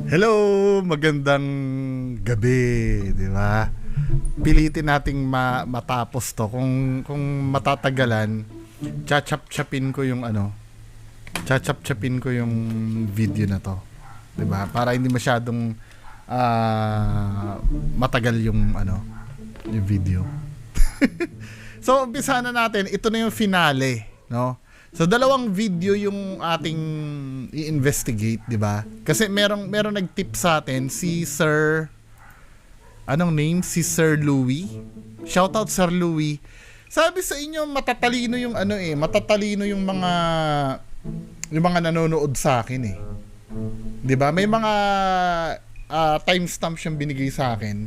Hello, magandang gabi, di ba? Pilitin nating matapos to. Kung matatagalan, chachap-chapin ko yung chachap-chapin ko yung video na to. Di ba? Para hindi masyadong matagal yung yung video. So, umpisa na natin. Ito na yung finale, no? So, dalawang video yung ating i-investigate, di ba? Kasi merong nag-tip sa atin, si Sir... Anong name? Si Sir Louie. Shoutout Sir Louie. Sabi sa inyo, matatalino yung matatalino yung mga nanonood sa akin eh. Di ba? May mga timestamp siyang binigay sa akin.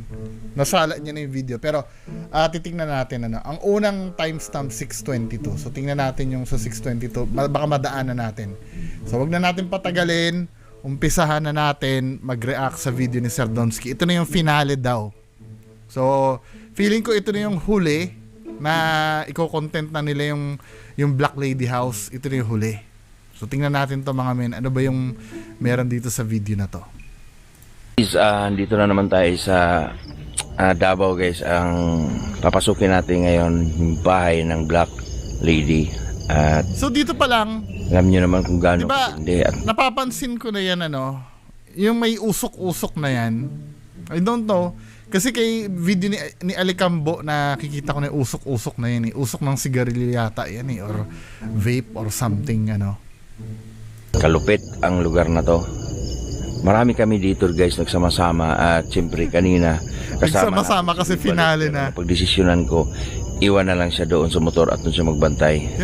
Nasala niya na yung video. Pero titingnan natin ang unang timestamp 6:22. So tingnan natin yung sa 6:22. Baka madaanan natin. So wag na natin patagalin. Umpisahan na natin mag-react sa video ni Sir Donsky. Ito na yung finale daw. So feeling ko ito na yung huli na i-content na nila yung Black Lady House. Ito na yung huli. So tingnan natin to mga men. Ano ba yung meron dito sa video na to? Dito na naman tayo sa Davao guys. Ang papasukin natin ngayon yung bahay ng Black Lady. So dito pa lang, alam niyo naman kung gaano diba, hindi. Napapansin ko na yan yung may usok-usok na yan. I don't know. Kasi kay video ni Alicambo nakikita ko na yung usok-usok na yan eh. Usok ng sigarilyo yata yan eh. Or vape or something Kalupit ang lugar na to. Marami kami dito guys nagsama-sama at siyempre kanina kasama nagsama-sama kasi finale na. Pagdesisyonan ko, iwan na lang siya doon sa motor at doon siya magbantay.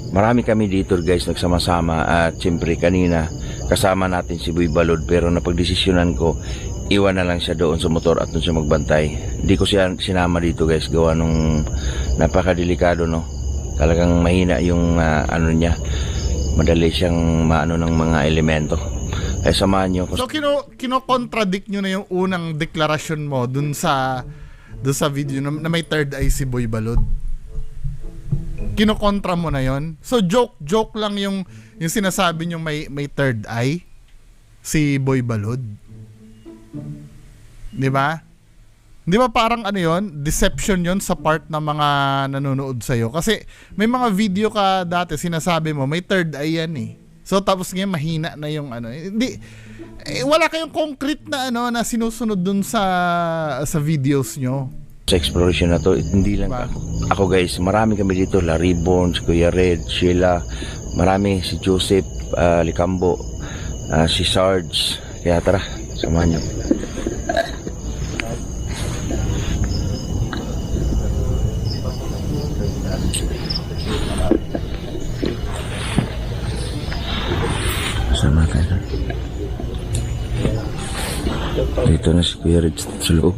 Marami kami dito guys nagsama-sama at siyempre kanina kasama natin si Boy Balod pero napagdesisyonan ko, iwan na lang siya doon sa motor at doon siya magbantay. Hindi ko siya sinama dito guys gawa nung napakadelikado Talagang mahina yung niya. Madali siyang maano ng mga elemento. Ay samahan niyo ko. So kino-contradict niyo na yung unang deklarasyon mo dun sa video na may third eye si Boy Balod. Kino-kontra mo na yon. So joke lang yung sinasabi niyo may third eye si Boy Balod. 'Di ba? 'Di ba parang yon? Deception yon sa part ng mga nanonood sa iyo kasi may mga video ka dati sinasabi mo may third eye yan eh. So tapos ngayon mahina na yung hindi wala kayong concrete na na sinusunod dun sa videos nyo. Sa exploration na to, hindi lang ako guys, marami kami dito, Larry Bones, Kuya Red, Sheila, marami si Joseph, Licambo, si Sarge. Kaya tara, samahan nyo. Sama tayo. Dito na si Kuya Red sa loob.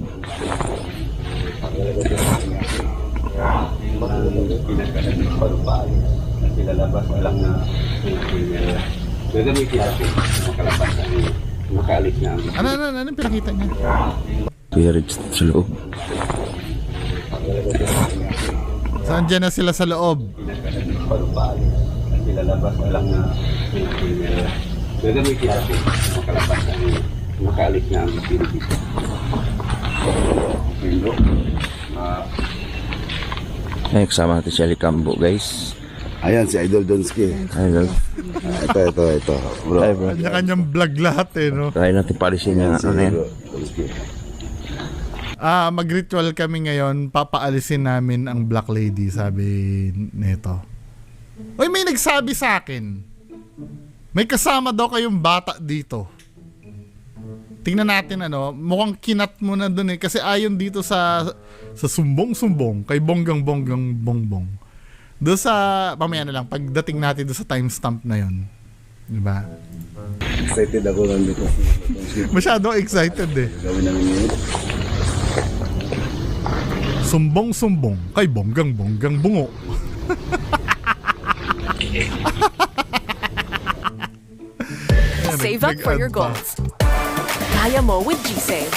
Lalabas lang na gagamitin natin makalabas makaalis na ano pinakita niya? Kuya Red sa loob. Saan dyan na sila sa loob? Lalabas lang na gagamitin natin makalabas makaalis na ang pinipit. Ay, kasama natin si Alicambo guys. Ayan si Idol Donsky. Idol. Ito. Bro. Ay bro. Kanya-kanyang vlog lahat Try natin palisin yung yan. Mag-ritual kami ngayon, papaalisin namin ang Black Lady, sabi nito. Oy, may nagsabi sa akin. May kasama daw kayong bata dito. Tingnan natin mukhang kinat mo na dun kasi ayon dito sa sumbong-sumbong kay bonggang-bonggang bongbong. Doon sa mamaya na lang pagdating natin doon sa timestamp na yon. Di ba? Excited ako nandito. Masyado excited eh. Gawin namin yun. Sumbong-sumbong kay bonggang-bonggang bungo. Save up for your goals. Kaya mo with GSave.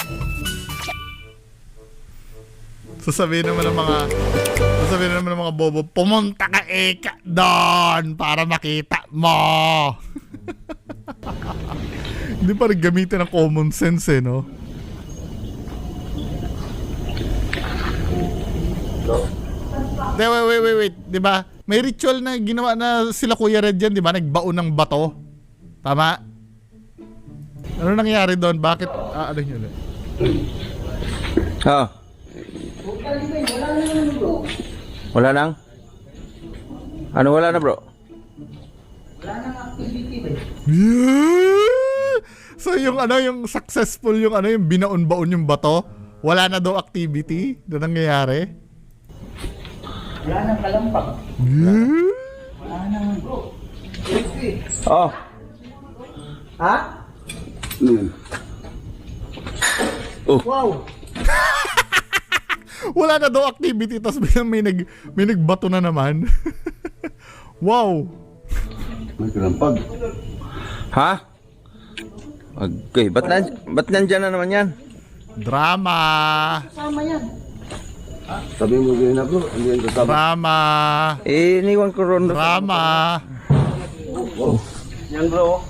Sasabihin naman ng mga bobo, pumunta ka doon para makita mo. Hindi pa rin gamitin ng common sense eh, no? Wait. Di ba? May ritual na ginawa na sila Kuya Red yan, di ba? Nagbaon ng bato. Tama? Ano nangyari doon? Bakit? Ano yun? Ha? Wala nang? Ano wala na, bro? Yeah! So yung yung successful yung yung binaon-baon yung bato, wala na daw activity na nangyayari. Wala nang kalampag. Yeah! Wala nang bro. Oh. Ha? Wow. Wala na daw activity, tapos biglang may nagbato na naman. Wow. May kalampag. Ha? Okay, ba't nandyan na naman yan? Drama. Sama yan. Sabi mo ganyan na bro, hindi yan kasama. Drama. Iniwan ko ron. Drama. Yan bro.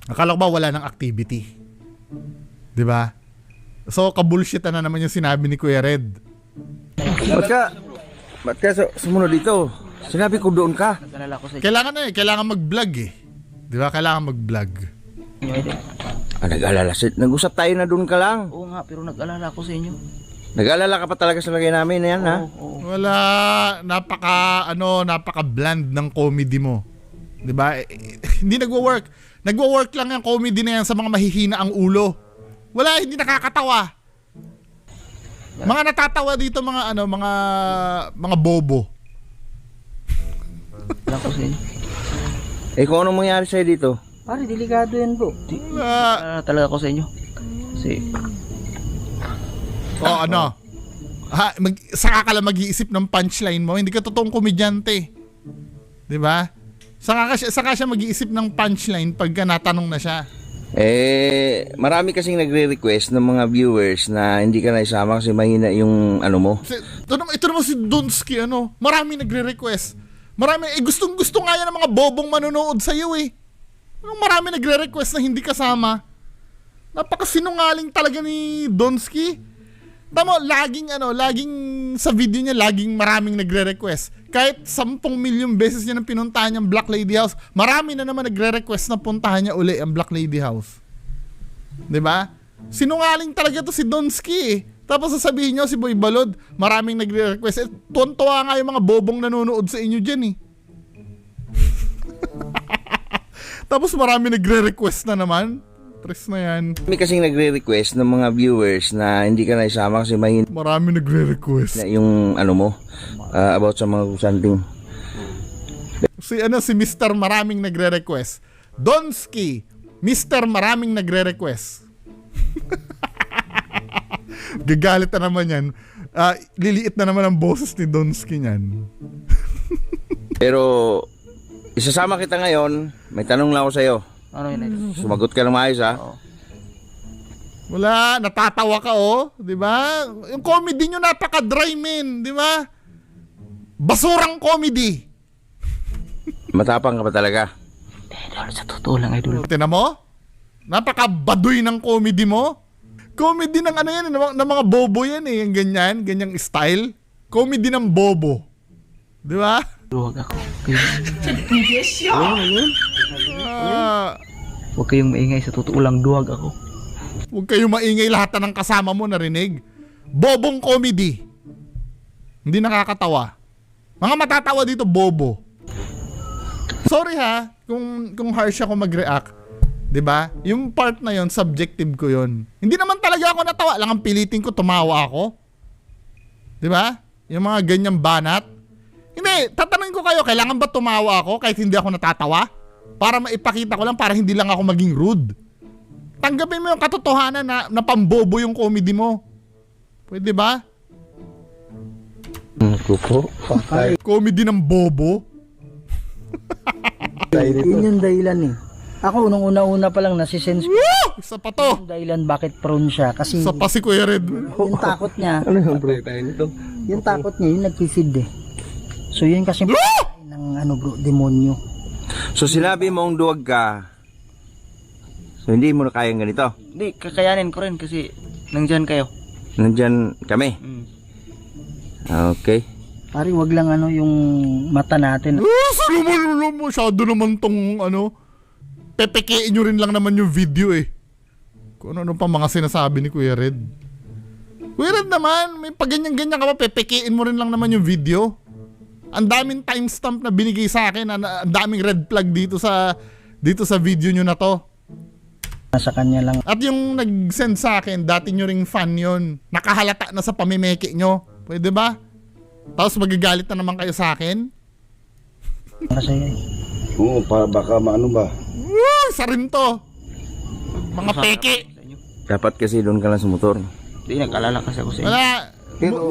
Akala ko ba wala ng activity? 'Di ba? So kabullshit na naman yung sinabi ni Kuya Red. Ba't ka sumunod dito? Sinabi ko doon ka. Nag-alala ko sa inyo. Kailangan mag-vlog eh. 'Di ba? Kailangan mag-vlog. Nag-alala. Nag-usap tayo na doon ka lang. Oo nga, pero nag-alala ko sa inyo. Nag-alala ka pa talaga sa lagay namin na yan, ha? Oo. Wala, napaka bland ng comedy mo. 'Di ba? Hindi nagwo-work. Nagwo-work lang yung comedy na yan sa mga mahihina ang ulo. Wala, hindi nakakatawa. Mga natatawa dito mga bobo. Wala ko sa inyo. Kung anong mangyari sa'yo dito? Pare, delikado yan bro. Wala. Talaga ako sa inyo. Kasi, Saka ka lang mag-iisip ng punchline mo. Hindi ka totoong komedyante. 'Di ba? Saka siya mag-iisip ng punchline pagka natanong na siya. Marami kasing nagre-request ng mga viewers na hindi ka na isama kasi mahina yung ano mo. Ito naman si Donsky, marami nagre-request. Marami, gustong-gusto nga yan ng mga bobong manonood sa iyo eh. Marami nagre-request na hindi kasama. Napakasinungaling talaga ni Donsky. Tama, laging sa video niya, laging maraming nagre-request. Kahit 10 milyong beses niya nang pinuntahan niyang Black Lady House, marami na naman nagre-request na puntahan niya uli ang Black Lady House. 'Di ba? Sinungaling talaga to si Donsky eh. Tapos sasabihin niyo si Boy Balod, maraming nagre-request. Tuwan-tuwa nga yung mga bobong nanonood sa inyo diyan eh. Tapos marami nagre-request na naman. Tres na yan. Marami kasing nagre-request ng mga viewers na hindi ka na isama kasi mahina Marami nagre-request. yung ano mo about sa mga something. Si Mr. Maraming nagre-request. Donsky, Mr. Maraming nagre-request. Gagalit na naman yan. Liliit na naman ang boses ni Donsky niyan. Pero isasama kita ngayon, may tanong lang ako sa'yo. ano yun idol? Sumagot ka ng maayos, ha? Oo. Wala, natatawa ka di ba? Yung comedy nyo napaka-dry men, di ba? Basurang comedy. Matapang ka pa talaga. Idol, sa totoo lang idol. Tingnan mo? Napaka-baduy ng comedy mo. Comedy ng yan, ng mga bobo yan eh, yung ganyang style. Comedy ng bobo. Di ba? Duwag ako. Huwag kayong maingay, sa totoo lang duwag ako. Huwag kayong maingay, lahat ng kasama mo narinig. Bobong comedy. Hindi nakakatawa. Mga matatawa dito, bobo. Sorry ha, kung harsh ako mag-react. 'Di ba? Yung part na yon, subjective ko yon. Hindi naman talaga ako natawa, lang ang pilitin ko tumawa ako. 'Di ba? Yung mga ganyang banat. Hindi, tatanungin ko kayo, kailangan ba tumawa ako kahit hindi ako natatawa? Para maipakita ko lang, para hindi lang ako maging rude. Tanggapin mo yung katotohanan na pambobo yung comedy mo. Pwede ba? Comedy ng bobo? Yun yung dahilan eh. Ako, nung una-una pa lang nasisense ko Woo! Isa pa to. yung dahilan bakit prone siya. Kasi Isa pa si Kuya Red. yung takot niya, Ano yung break tayo nito? yung takot niya, yung nag-feed eh. So yun kasi Woo! ng demonyo. So sinabi mong duwag ka So hindi mo na kayang ganito. Hindi, kakayanin ko rin kasi nandyan kayo. Nandyan kami. Mm. Okay. Pare, wag lang ano yung mata natin. Sa naman, masyado naman tong pepekein nyo rin lang naman yung video eh. Kung ano pa mga sinasabi ni Kuya Red. Kuya Red naman, may pag ganyan-ganyan ka pa, pepekein mo rin lang naman yung video. Ang daming timestamp na binigay sa akin, ang daming red flag dito sa video nyo na to. Sa kanya lang. At yung nag-send sa akin, dati nyo ring fan yun. Nakahalata na sa pamimeke nyo. Pwede ba? Tapos magagalit na naman kayo sa akin? Kasi Oo, baka maano ba? Isa rin to. Mga peke. Dapat kasi doon ka lang sa motor. Hindi, nag-alala kasi ako sa inyo. Wala.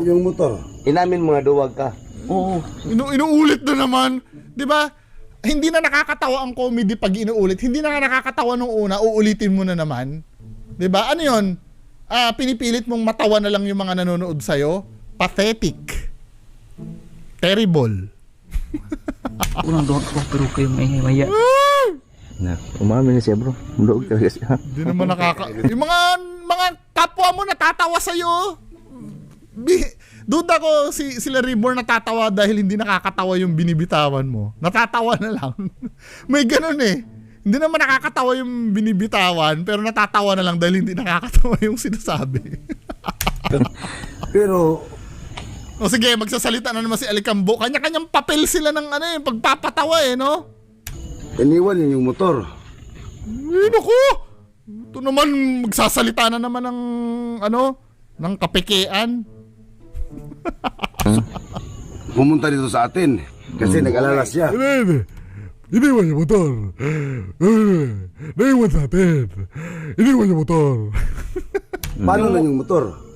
Yung motor. Inamin mga duwag ka. Oo. Inuulit na naman. Di ba? Hindi na nakakatawa ang comedy pag inuulit. Hindi na nakakatawa nung una, uulitin mo na naman. Di ba? Ano yun? Pinipilit mong matawa na lang yung mga nanonood sa'yo? Pathetic. Terrible. Unang doon ko, pero kayo may maya. Na, umamin na siya bro. Mundog talaga siya. Hindi naman yung mga kapwa mo natatawa sa'yo. Duda ko sila Reborn natatawa dahil hindi nakakatawa yung binibitawan mo. Natatawa na lang. May ganun eh. Hindi naman nakakatawa yung binibitawan pero natatawa na lang dahil hindi nakakatawa yung sinasabi. Pero, O sige, magsasalita na naman si Alicambo. Kanya-kanyang papel sila ng pagpapatawa eh, no? iniwan yun yung motor. Naku! Ito naman, magsasalita na naman ng, ng kapekean. Pumunta dito sa atin. Kasi nag-alala siya. Iniwan yung motor. Naiwan sa atin. Iniwan yung motor. Paano na yung motor?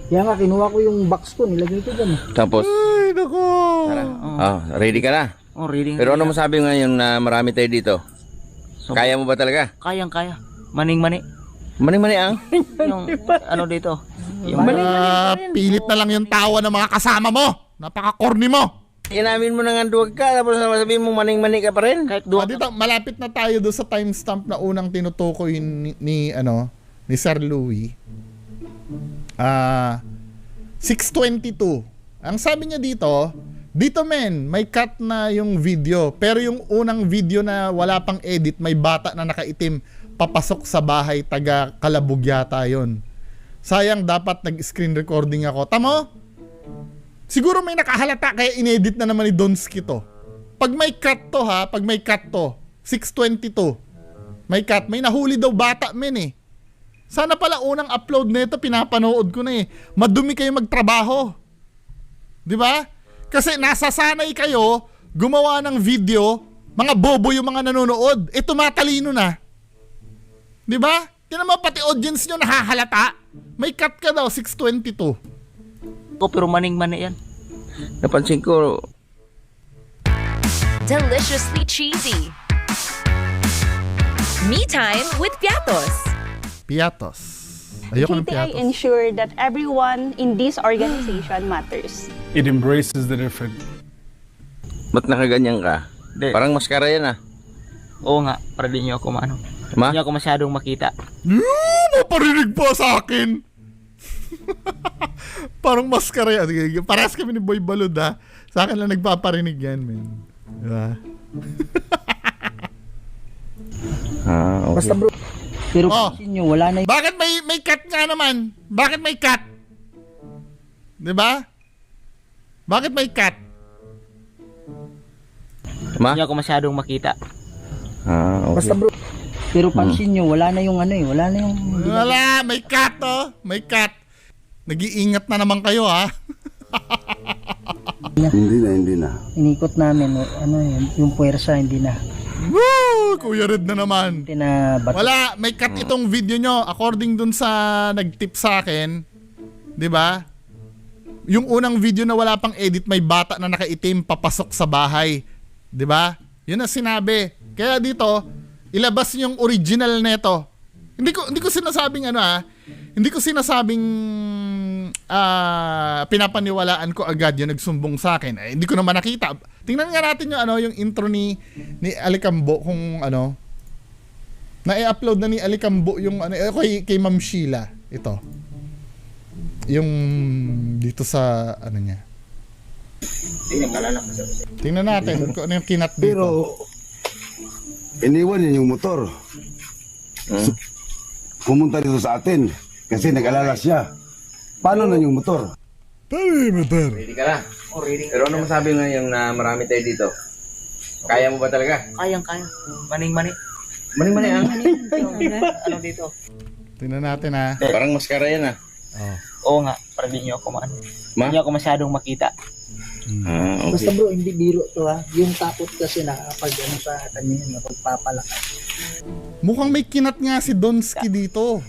Kaya nga, kinuha ko yung box ko, nilagay ko dyan. Tapos, Ay, naku! ready ka na? Oh, reading. Pero ano masabi ngayon na marami tayo dito? Kaya mo ba talaga? Kayang-kaya. Maning-mani. Mani-mani ang? Yung ano dito. Yung Pilit na lang yung tawa ng mga kasama mo. Napaka-corny mo. Inamin mo na nga duwag ka, tapos sabihin mo maning-mani ka pa rin? kahit doon. Dito, malapit na tayo doon sa timestamp na unang tinutukoy ni Sir Louie. 6:22. Ang sabi niya dito men, may cut na yung video. Pero yung unang video na wala pang edit, may bata na nakaitim papasok sa bahay, taga Kalabug yata yun. Sayang, dapat nag-screen recording ako. Tamo? Siguro may nakahalata kaya inedit na naman ni Donski to. Pag may cut to 6:22. May cut, may nahuli daw bata men eh. Sana pala unang upload nito pinapanood ko na eh. Madumi kayo magtrabaho. 'Di ba? Kasi nasasanay kayo gumawa ng video, mga bobo yung mga nanonood. Tumatalino na. 'Di ba? Tingnan mo pati audience nyo nahahalata. May cut ka daw 6:22. Pero maning-mani yan. Napansin ko, Deliciously cheesy. Me time with Piatos. Piatos. Ayoko ng GTI piatos. ensure that everyone in this organization matters. It embraces the different. ba't nakaganyan ka? Hindi. Parang maskara yan ah. Oo nga, para di nyo ako maano. Ma? Hindi ako masyadong makita. Maparinig pa sa akin. Parang maskara yan. Sige, parehas kami ni Boy Balud ha. Sa akin lang nagpaparinig yan, men. Diba? Okay. Basta bro, pero Oh. pansin nyo, wala na Bakit may cut nga naman? Bakit may cut? 'Di ba? Bakit may cut? Ma? Hindi ako masyadong makita. Okay. Basta bro, pero pansin nyo, wala na yung wala na yung... Wala, may cut oh. May cut. Nag-iingat na naman kayo ha. Hindi na. Inikot namin, yung puwersa, hindi na. Woo! Kuya Red na naman. Tinabato. Wala, may cut itong video nyo. According dun sa nag-tip sa akin, 'di ba? Yung unang video na wala pang edit, may bata na nakaitim papasok sa bahay. 'Di ba? Yun ang sinabi. Kaya dito, ilabas yung original nito. Hindi ko sinasabing hindi ko sinasabing pinapaniwalaan ko agad yung nagsumbong sa akin. Hindi ko naman nakita. Tingnan nga natin yung yung intro ni Alicambo kung Na-i-upload na ni Alicambo yung ano, kay Ma'am Sheila. Ito. Yung dito sa ano niya. Tingnan natin kung ano yung kinat dito. Pero, iniwan niya yung motor. Pumunta dito sa atin kasi nag-alala siya. Paano na yung motor? Ready ka na? Pero ano masabi mo yung na marami tayo dito? Kaya mo ba talaga? Kayang-kaya. Maning-mani. Mani-mani ah. Ano dito? Tingnan natin ha. Parang maskara yan ah. Oh. Oo nga, para di nyo ako maano. Ma? Hindi ako masyadong makita. Basta bro, hindi biro to ha. Yung takot kasi na pag ano sa kanya yun, pagpapalakas. Mukhang may kinat nga si Donsky dito.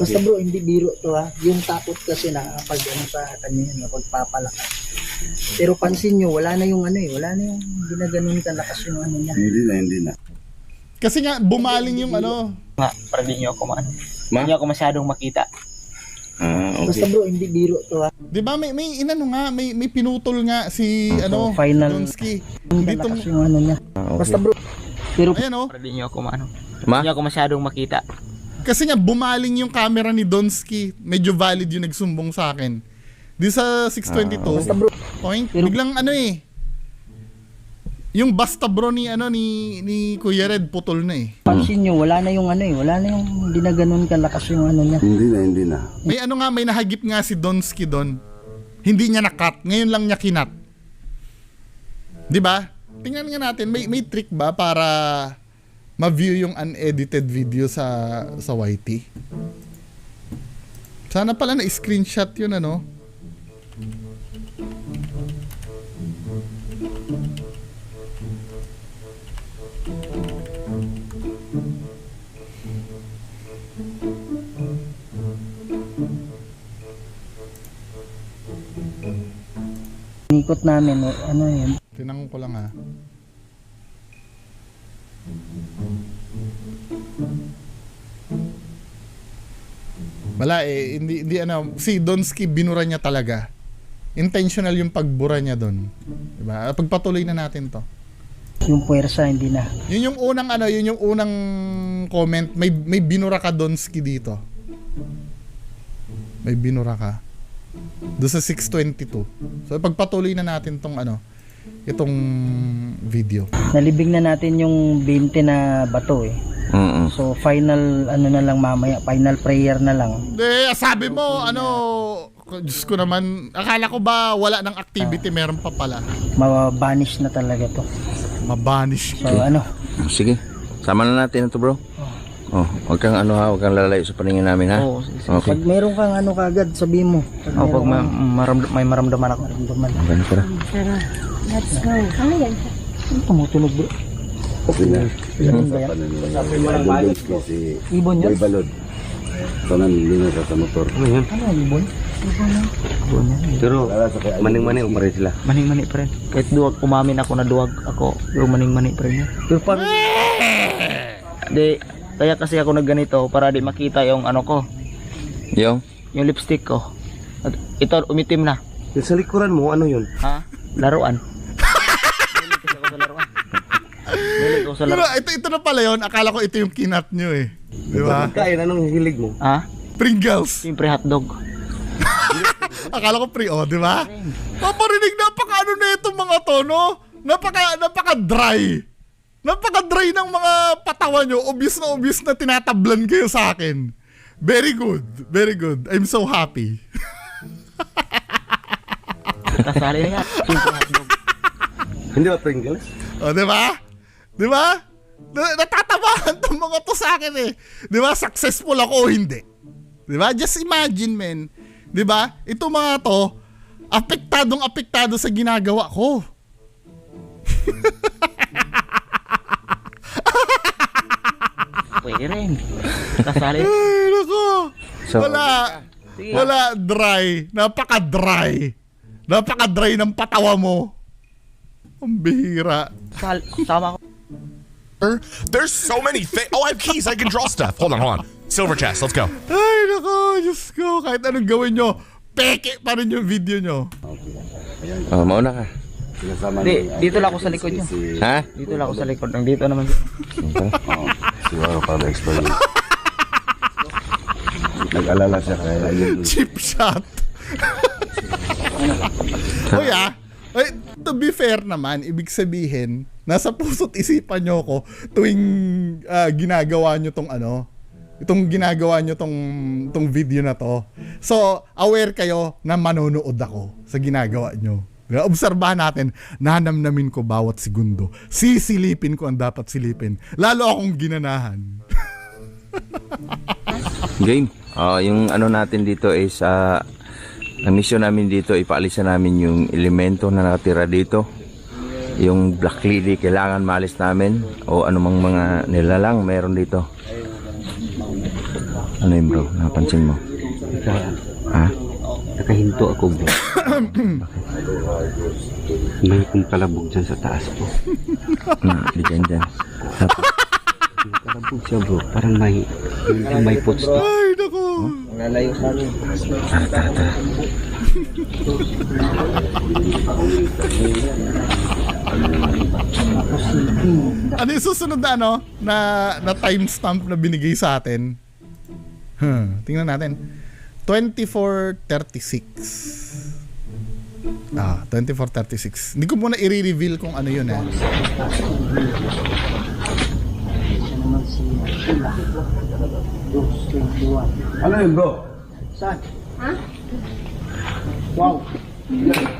Basta bro, hindi biro to ha. Yung takot kasi na pag ano sa kanya yun, pagpapalakas. Pero pansin nyo, wala na yung ano eh. Wala na yung ginaganon kalakas yung ano niya. Hindi na. Kasi nga bumaling yung ano. Nga, para di nyo ako maano. Ma? Hindi ako masyadong makita. Basta bro, hindi biro to ha. 'Di ba may inano nga, may pinutol nga si ano, final. Donsky. Dito Kalakas yung ano niya. Basta bro, pero ayan oh. Para di nyo ako maano. Ma? Hindi ako masyadong makita. Kasi nga bumaling yung camera ni Donsky. Medyo valid yung nagsumbong sa akin. Di sa 622. basta bro, Point. Biglang ano eh. Yung basta bro ni ano ni Kuya Red putol na eh. pansin nyo, wala na yung ano eh. Wala na yung ginaganon kalakas yung ano niya. Hindi na. May ano nga, may nahagip nga si Donsky doon. Hindi niya na-cut. Ngayon lang niya kinat. 'Di ba? Tingnan nga natin, may trick ba para ma-view yung unedited video sa YT? Sana pala na-screenshot yun ano. Nikot namin, ano yun. Tinanong ko lang ha. Wala eh, hindi ano, si Donsky binura niya talaga. Intentional yung pagbura niya doon. Diba? Pagpatuloy na natin to. Yung puwersa, hindi na. Yun yung unang ano, yun yung unang comment, may binura ka Donsky dito. May binura ka. Doon sa 622. So pagpatuloy na natin tong ano, itong video. Nalibing na natin yung 20 na bato eh. So final ano na lang mamaya, final prayer na lang. Hindi, sabi mo ano, Diyos ko naman, akala ko ba wala ng activity, meron pa pala. Mabanish na talaga to. Mabanish. So ano, Sige. Sama na natin ito bro. Oh, wag kang ano ha, wag kang lalayo sa paningin namin ha. Oo, sige. Okay. pag meron kang ano kagad, sabihin mo. Pag may maramdaman ako. Ganun tara. Tumutunog bro. Okay na. Ibon ba yan? Si Ibon yan? Boy Balod. Tanan lino sa motor. Ano ibon? Pero maning-maning pa rin sila. Maning-mani pa rin. Kahit duwag, umamin ako na duwag ako. Pero maning-mani pa rin yan. Pero pag Di, kaya kasi ako nagganito para di makita yung ano ko. Yung? Yung lipstick ko. At ito, umitim na. Yung sa likuran mo, ano yun? Ha? Laruan. Mahilig kasi ako sa laruan. Mahilig ako sa Pero laruan. ito na pala yun, akala ko ito yung kinat nyo eh. Di ba? Kain, anong hilig mo? Ha? Pringles. Siyempre hotdog. Akala ko di ba? Paparinig, napaka ano na itong mga to, no? Napaka-dry. Napaka-dry ng mga patawan nyo. Obvious na tinatablan kayo sa akin. Very good. Very good. I'm so happy. Kasali na yan. Siyempre hotdog. Hindi ba Pringles? O, di ba? Di ba? Natatabahan itong mga to sa akin eh. Di ba? Successful ako o hindi. Di ba? Just imagine, men. Di ba? Itong mga to, apektado sa ginagawa ko. Pwede rin. Kasali. Ay, nako. So, Wala dry. Napaka-dry. Napaka-dry ng patawa mo. Ang bihira. Sama ko. There's so many things. Oh, I have keys. I can draw stuff. Hold on. Silver chest. Let's go. Ay, nako. Diyos ko. Kahit anong gawin nyo, peke pa rin yung video nyo. oh, mauna ka. Sinasama Di, dito lang ako sa likod nyo. Ha? Dito lang ako sa likod. Nandito naman. Siguro para ma-explain. Nag-alala siya kaya yun. Cheap shot. Uy Ay, to be fair naman, ibig sabihin, nasa puso't isipan nyo ko tuwing ginagawa nyo tong itong ginagawa nyo tong video na to. So, aware kayo na manonood ako sa ginagawa nyo. Obserbahan natin, nanamnamin ko bawat segundo. Sisilipin ko ang dapat silipin. Lalo akong ginanahan. Game. Yung ano natin dito is ang mission namin dito, ipaalisan namin yung elemento na nakatira dito. Yung Black Lily, kailangan maalis namin. O anumang mga nilalang meron dito. Ano yun bro? Napansin mo? Ha? Nakahinto ako, bro. May kong kalabog dyan sa taas ko. Di dyan. May kalabog siya, bro. Parang may footstep. Ay, naku. Nalayo sa amin. Tara. Ano yung susunod na timestamp na binigay sa atin? Tingnan natin. 24:36. 24:36. Hindi ko muna i-reveal kung ano yun Ano yun, bro? Saan? Ha? Wow.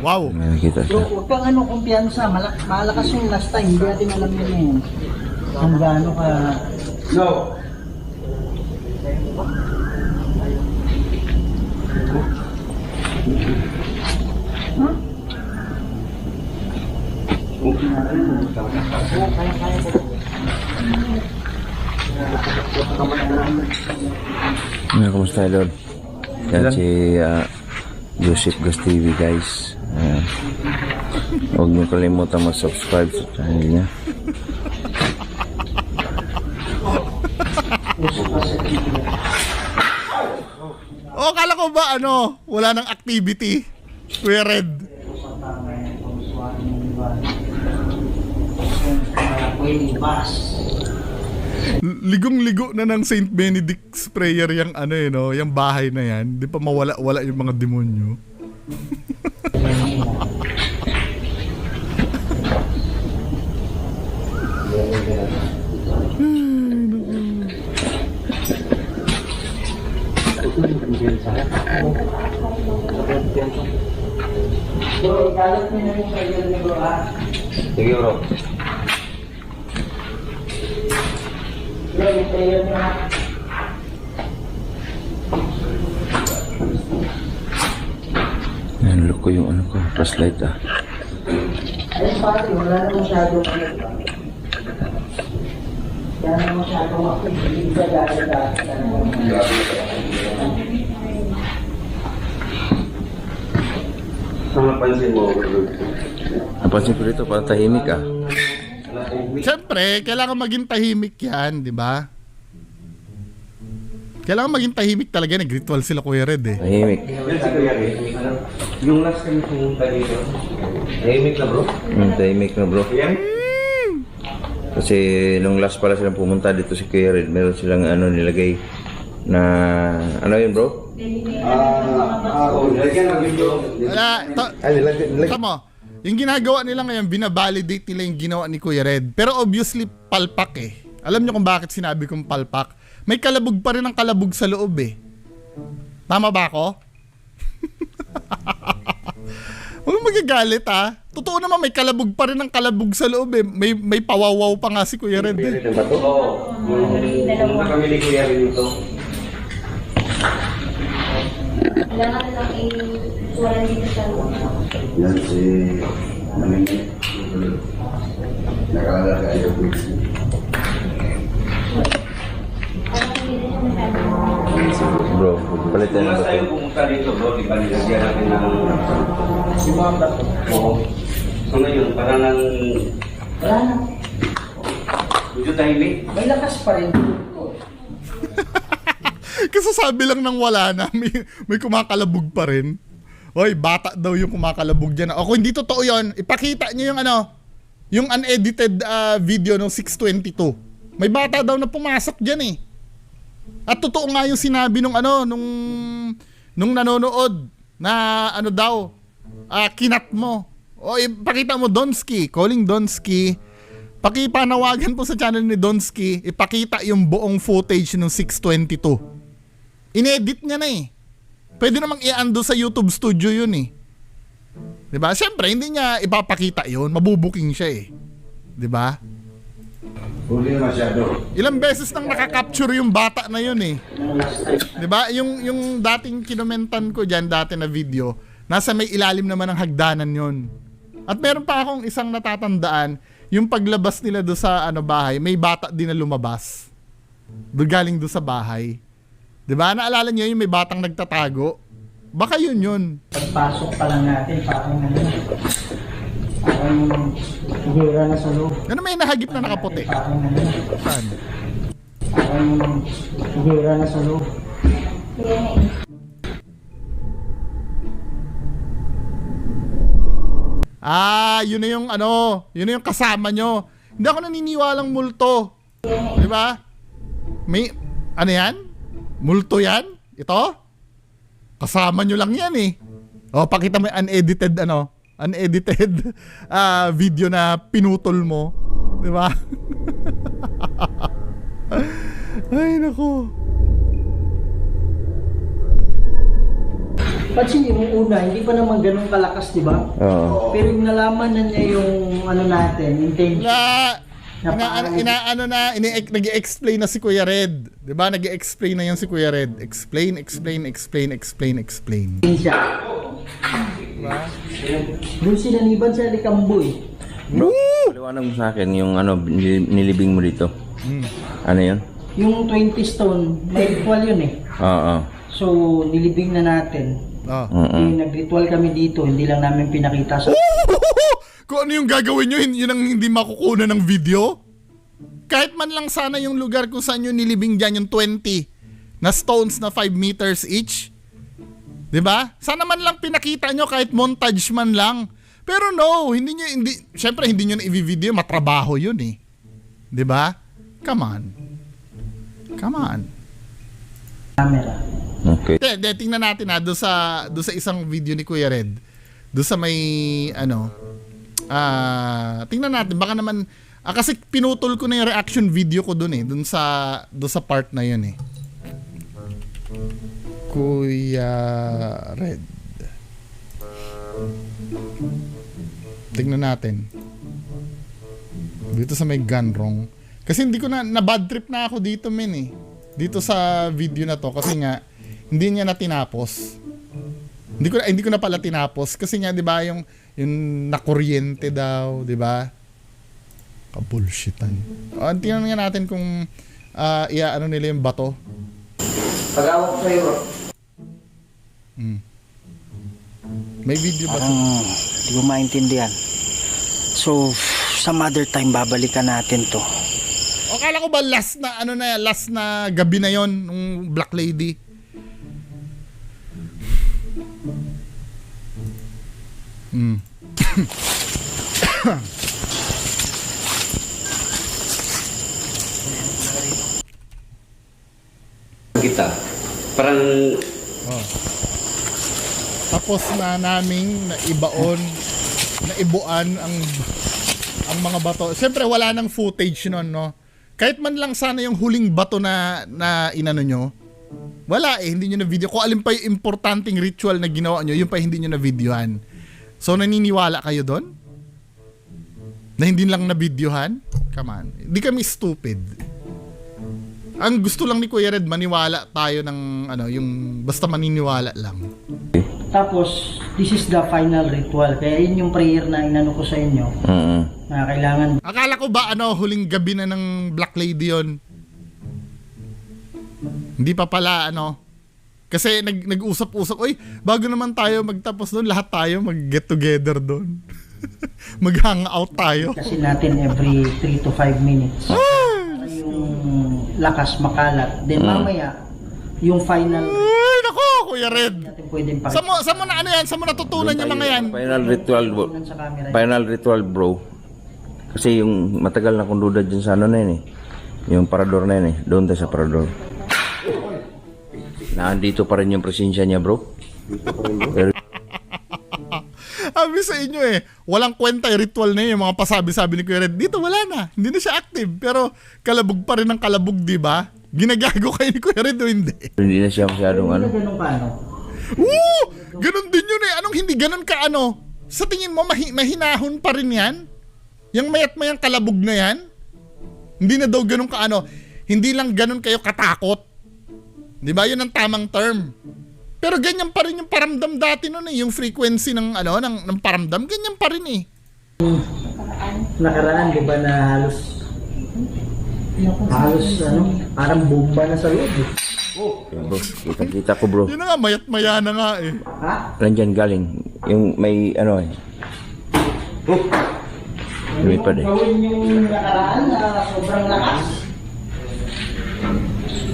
Wow. May nakita Bro, siya. huwag kang kumpiyansa. Malakas yung last time. Hindi natin alam yun eh. Kung gaano ka... No. Kumusta Lord? Yan si Joseph Gas TV guys. Huwag niyo kalimutan mag-subscribe sa channel niya. Kala ko ba wala nang activity? Kuya Red. Ligong-ligo na ng St. Benedict's prayer yung yung bahay na yan. Di pa mawala-wala yung mga demonyo. Sige bro. Yan, look ko yung flashlight Ayun pare, wala na masyadong Kaya na masyadong hindi ka dati. Ang napansin mo, bro. Napansin ko dito, parang tahimik Siyempre, kailangan maging tahimik yan, di ba? Kailangan maging tahimik talaga. Nag-ritual sila Kuya Red Tahimik. Yan si Kuya Ray. Yung last kami pumunta dito. Tahimik na, bro. Tahimik na bro. Yan. Kasi nung last pala silang pumunta dito si Kuya Red, meron silang nilagay na yun bro? Lagyan ng video. Tama, yung ginagawa nila ngayon, binabalidate nila yung ginawa ni Kuya Red. Pero obviously, palpak Alam nyo kung bakit sinabi kong palpak? May kalabog pa rin ang kalabog sa loob Tama ba ako? Huwag magagalit Totoo naman, may kalabog pa rin ang kalabog sa loob May pawawaw pa nga si Kuya Red Oo. Nung kami ni Kuya Ray dito. Yan si Manini. Nag-alala kayo. Bro, palitan na Last ba tayo ito? pumunta dito, bro. Di ba nilagyan natin ng... Oo. So ngayon, parang nang... Wala na. Medyo tahimik. May lakas pa rin. Kasi sabi lang ng wala na, may kumakalabog pa rin. Hoy, bata daw yung kumakalabog dyan. O kung hindi totoo yun, ipakita nyo yung yung unedited video ng 622. May bata daw na pumasok diyan eh. At totoo nga yung sinabi nung nung nanonood na ano daw, kinat mo. O ipakita mo Donsky, calling Donsky. Pakipanawagan po sa channel ni Donsky, ipakita yung buong footage ng 622. Inedit niya na eh. Pwede namang i-undo sa YouTube studio yun eh. 'Di ba? Siyempre, hindi niya ipapakita yun. Mabubuking siya eh. 'Di ba? Huli na masyado. Ilang beses nang nakaka-capture yung bata na yun eh. 'Di ba? Yung dating kinomentan ko diyan dati na video, nasa may ilalim naman ng hagdanan yun. At meron pa akong isang natatandaan, yung paglabas nila do sa bahay, may bata din na lumabas. Galing do sa bahay. 'Di ba? Naalala niyo yung may batang nagtatago? Baka yun. Pagpasok pa lang natin, parang hira na sa loob. Ano may nahagip na nakaputi? Saan? Hira na sa loob. Yun na yung kasama nyo. Hindi ako naniniwalang multo. 'Di ba? May ano yan? Multo yan? Ito? Kasama nyo lang yan eh. Pakita mo yung unedited video na pinutol mo. 'Di ba? Ay nako. Pansin yung una, hindi pa naman ganun kalakas, di ba? Oo. Pero yung nalaman na niya yung natin, intention. Nag-i-explain na si Kuya Red. 'Di ba? Nag-i-explain na yan si Kuya Red. Explain. Siya. Diba? Doon sinaniban sa Likambo eh. Bro, paliwanag mo sa akin yung nilibing mo dito. Ano yun? Yung 20 stone, may ritual yun eh. Oo. So, nilibing na natin. Nag-ritual kami dito, hindi lang namin pinakita sa... Kung ano yung gagawin nyo, yun ang hindi makukuha ng video. Kahit man lang sana yung lugar kung saan nyo nilibing dyan, yung 20 na stones na 5 meters each. 'Di ba? Sana man lang pinakita nyo kahit montage man lang. Pero no, syempre hindi nyo na i-video, matrabaho yun eh. 'Di ba? Come on. Camera. Okay. Tingnan natin doon sa isang video ni Kuya Red. Doon sa may tingnan natin baka naman kasi pinutol ko na yung reaction video ko doon eh, doon sa part na yun eh. Kuya Red. Tingnan natin. Dito sa may gunrong. Kasi hindi ko na bad trip na ako dito men eh. Dito sa video na to kasi nga hindi niya na tinapos. Hindi ko na pala tinapos kasi nga 'di ba yung nakuryente daw, 'di ba? Ka-bullshitan. Tingnan nga natin kung ano nila yung bato. Pag-awak sa'yo, bro. May video ba? Hindi ko maintindihan. So, some other time babalikan natin to. Akala ko ba last na gabi na yon ng Black Lady. Kita. Parang... Tapos na naming naibuan ang mga bato. Siyempre wala nang footage nun, no? Kahit man lang sana yung huling bato na inano nyo. Wala eh, hindi nyo na video. Kung alin pa yung importanteng ritual na ginawa nyo, yun pa hindi nyo na videohan. So naniniwala kayo doon? Na hindi lang na videohan? Come on. Hindi kami stupid. Ang gusto lang ni Kuya Red, maniwala tayo ng yung basta maniniwala lang. Tapos, this is the final ritual. Kaya yun yung prayer na inano ko sa inyo. Na kailangan... Akala ko ba huling gabi na ng Black Lady yon? Hindi pa pala Kasi nag-usap-usap, oy, bago naman tayo magtapos doon, lahat tayo mag-get together doon. Mag-hangout tayo. Kasi natin every 3 to 5 minutes. Para yung lakas makalat. Then mamaya, yung final... Ay, nako, Kuya Red. natin pwedeng pakita. Sa mo na Sa mo natutunan yung mga yan? Sa camera. Final ritual bro. Kasi yung matagal na kong duda dyan sa na yun eh. Yung parador na yun eh. Doon tayo sa parador. Nandito pa rin yung presensya niya, bro. Pero Sabi sa inyo eh, walang kwenta yung ritual na yun, yung mga pasabi-sabi ni Kuya Red. Dito wala na, hindi na siya active. Pero kalabog pa rin ang kalabog, di ba? Ginagago kayo ni Kuya Red o hindi? hindi na siya masyadong ano. Ganun pa ano? Woo! Ganun din yun eh. Anong hindi ganun ka ano? Sa tingin mo, mahinahon pa rin yan? Yung mayat mayang kalabog na yan? Hindi na daw ganun ka ano? Hindi lang ganun kayo katakot. Di ba? Yun ang tamang term. Pero ganyan pa rin yung paramdam dati noon eh. Yung frequency ng ano ng paramdam, ganyan pa rin eh. Nakaraan, di ba na halos ano, parang bomba na sa loob. Eh. Bro, kita ko bro. Yun na nga, mayat-maya na nga eh. Ha? Nandyan galing. Yung may ano eh. Lumipad eh. Gawin yung nakaraan na sobrang lakas.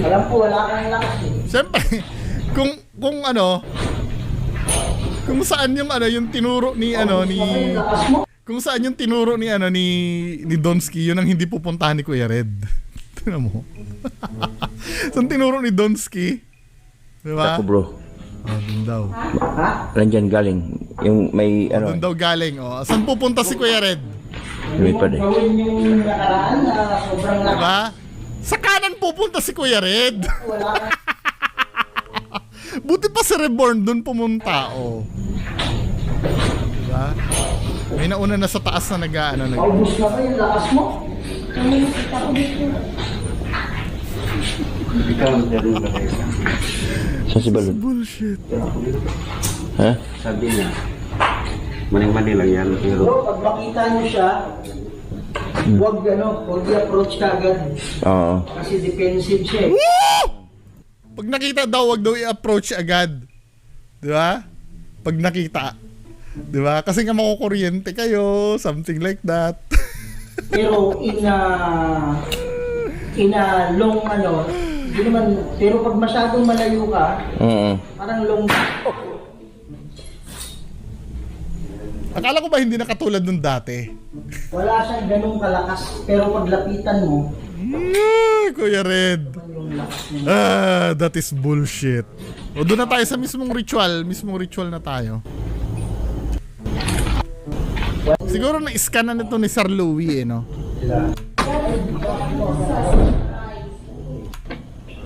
Alam ko, wala kang lakas eh. Siyempre, kung ano, kung saan yung ano, yung tinuro ni ano ni Lakas mo? kung saan yung tinuro ni ano ni Donsky, yun ang hindi pupuntahan ni Kuya Red. Tingnan mo. Saan tinuro ni Donsky? Di ba? Kita ko bro. Oh, dun daw. Nandyan galing. Yung may ano Dun daw galing. Oh, saan pupunta si Kuya Red? lumipad eh. Gawin yung nakaraan na sobrang Di lakas. ba? Sa kanan pupunta si Kuya Red. Wala kang Buti pa si Reborn dun pumunta. Oh. Di ba? May nauna na sa taas na nag-ano. paubos na ba yung lakas mo? Saan si Balon? Bullshit. Ha? Sabi niya, maning-mani lang yan, pero Bro, pag makita nyo siya, huwag i-approach ka agad. Oo. Kasi defensive siya eh. Pag nakita daw, wag daw i-approach agad. Di ba? Pag nakita. Di ba? Kasi nga makukuryente kayo, something like that. Pero in a long ano, hindi naman, pero pag masyadong malayo ka, parang long. Akala ko ba hindi na katulad nung dati? Wala siyang ganung kalakas, pero pag lapitan mo, Kuya Red. yung lakas niya. That is bullshit. O doon na tayo sa mismong ritual na tayo. Siguro na-scan na nito ni Sir Louie eh, no?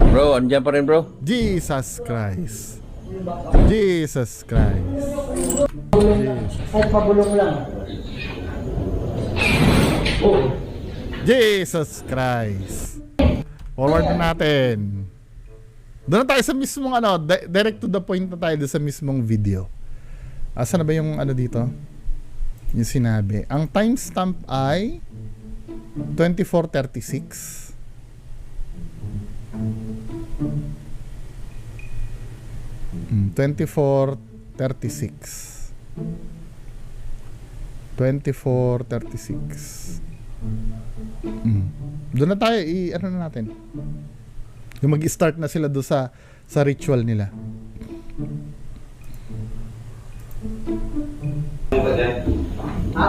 Bro, andyan pa rin bro? Jesus Christ. Jesus Christ. Kahit pabulong lang. Jesus Christ. Forward na natin. Doon na tayo sa mismong ano, direct to the point na tayo doon sa mismong video. Asa na ba yung ano dito? Yung sinabi. Ang timestamp ay 24:36. Mm, 24:36. 24:36. Doon na tayo, ano na natin. Yung mag-start na sila doon sa ritual nila. Ha?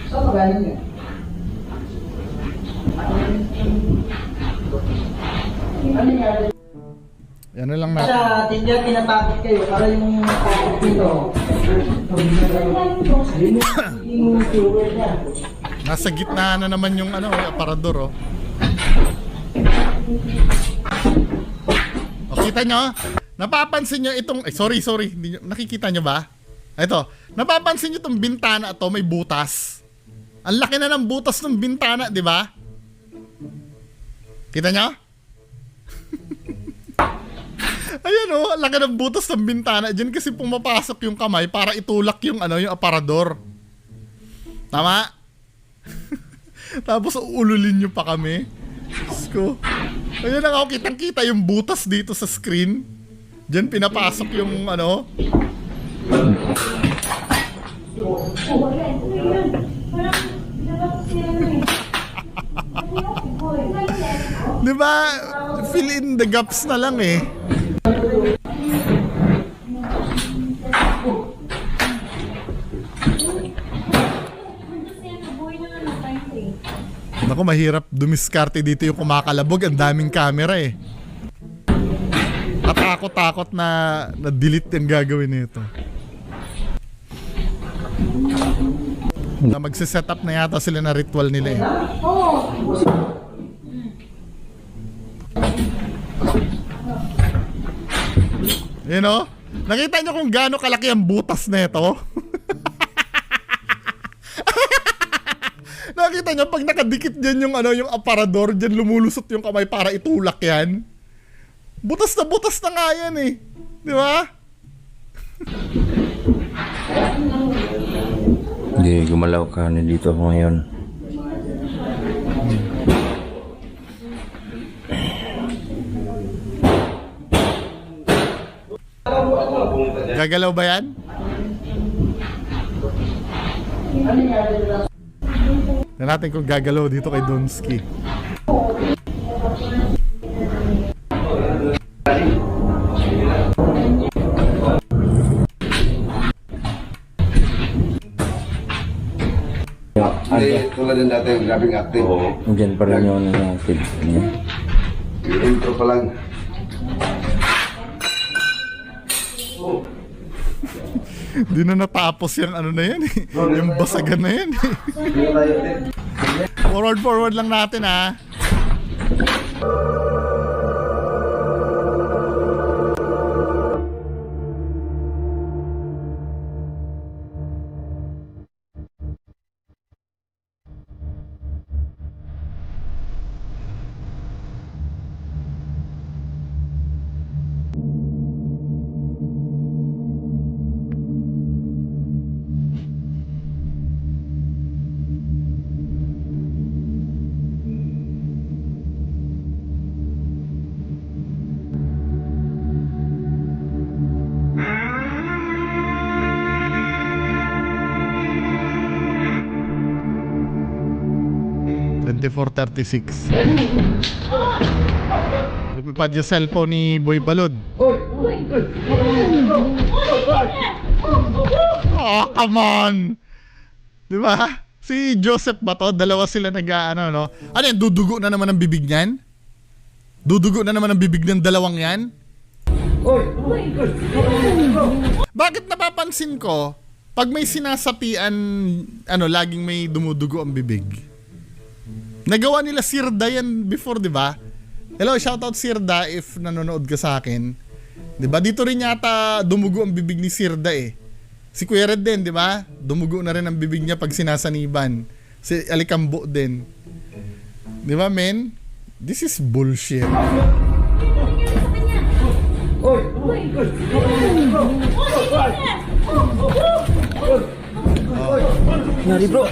Saan ka galing niya? Ano niya? Ano lang natin. Sa tindihan tinatakot kayo para yung takot nito. Yung fuel niya. Nasa gitna na naman yung ano, aparador oh. O, kita nyo? Napapansin nyo itong, sorry, hindi nyo, nakikita nyo ba? Ito, napapansin nyo itong bintana to, may butas. Ang laki na ng butas ng bintana, di ba? Kita nyo? Ayan oh, ang laki ng butas ng bintana. Diyan kasi pumapasok yung kamay para itulak yung ano, yung aparador. Tama? Tapos uululin nyo pa kami. Diyos ko. Ayun na ako, kitang-kita yung butas dito sa screen. Diyan pinapasok yung ano. Diba? Fill in the gaps na lang eh. Naku, Ako mahirap dumiskarte dito yung kumakalabog. Ang daming camera eh. At takot na delete yung gagawin nito. Na magsiset up na yata sila na ritual nila eh. You know? Nakita nyo kung gaano kalaki ang butas nito? Nakita nyo pag nakadikit dyan yung yung aparador, dyan lumulusot yung kamay para itulak yan. Butas na nga yan eh. Di ba? Hindi, gumalaw ka. Nandito ako ngayon. Gagalaw ba yan? Tignan natin kung gagalaw dito kay Donski. Hindi, tulad ng dati, grabing acting. Diyan pa rin yung natin. Yung intro pa lang. Di na natapos yung na yan eh. Yung basagan na yan eh. Forward lang natin ha. $24.36. Lupipad yung cellphone ni Boy Balod. Oh, come on! Di ba? Si Joseph ba to? Dalawa sila no? Ano yan? Dudugo na naman ang bibig niyan? Dudugo na naman ang bibig ng dalawang yan? Bakit napapansin ko, pag may sinasapian, laging may dumudugo ang bibig? Nagawa nila Sirda yan before, di ba? Hello, shoutout Sirda if nanonood ka sa akin. Di ba? Dito rin yata dumugo ang bibig ni Sirda eh. Si Kuya Red din, di ba? Dumugo na rin ang bibig niya pag sinasaniban. Si Alikambo din. Di ba, men? This is bullshit. Nari bro.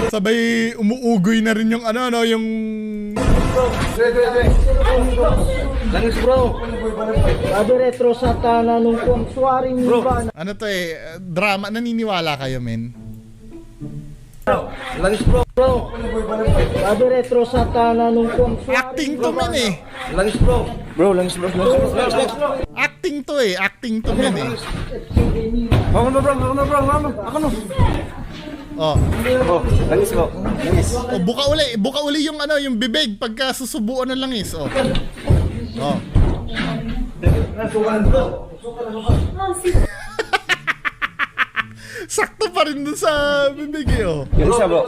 Sabay umuugoy na rin yung yung Langis bro. Ado retro sa tanan nung kuwang bro. ano to drama. Naniniwala kayo, men? Langis bro. Ado retro sa tanan nung kuwang Acting to, men eh. Langis bro. Bro, langis bro. Acting to, men eh. Ako na bro. Ako na. Oh. Langis bro. Langis. Oh, buka uli yung yung bibig pagka susubuan ng langis. Oh. Oh. Sakto pa rin dun sa bibig eh, oh. Yung isa bro.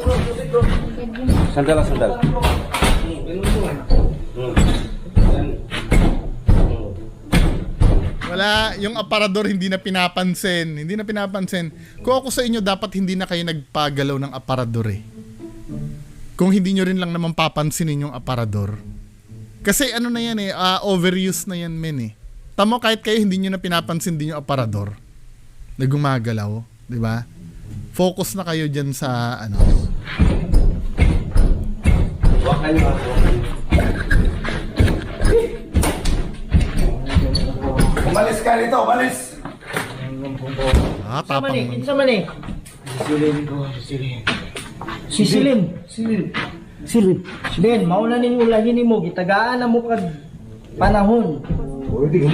Sandal. Wala, yung aparador hindi na pinapansin. Kung ako sa inyo, dapat hindi na kayo nagpagalaw ng aparador eh. Kung hindi nyo rin lang naman papansinin yung aparador. Kasi na yan eh, overuse na yan, men eh. Tamo, kahit kayo hindi nyo na pinapansin din yung aparador na gumagalaw, di ba? Focus na kayo dyan sa Umalis ka rito, umalis! Tapang. Isa man eh. Sisilin. Ben, mauna ning ulahin mo, gitagaan na mo kag panahon. Hindi.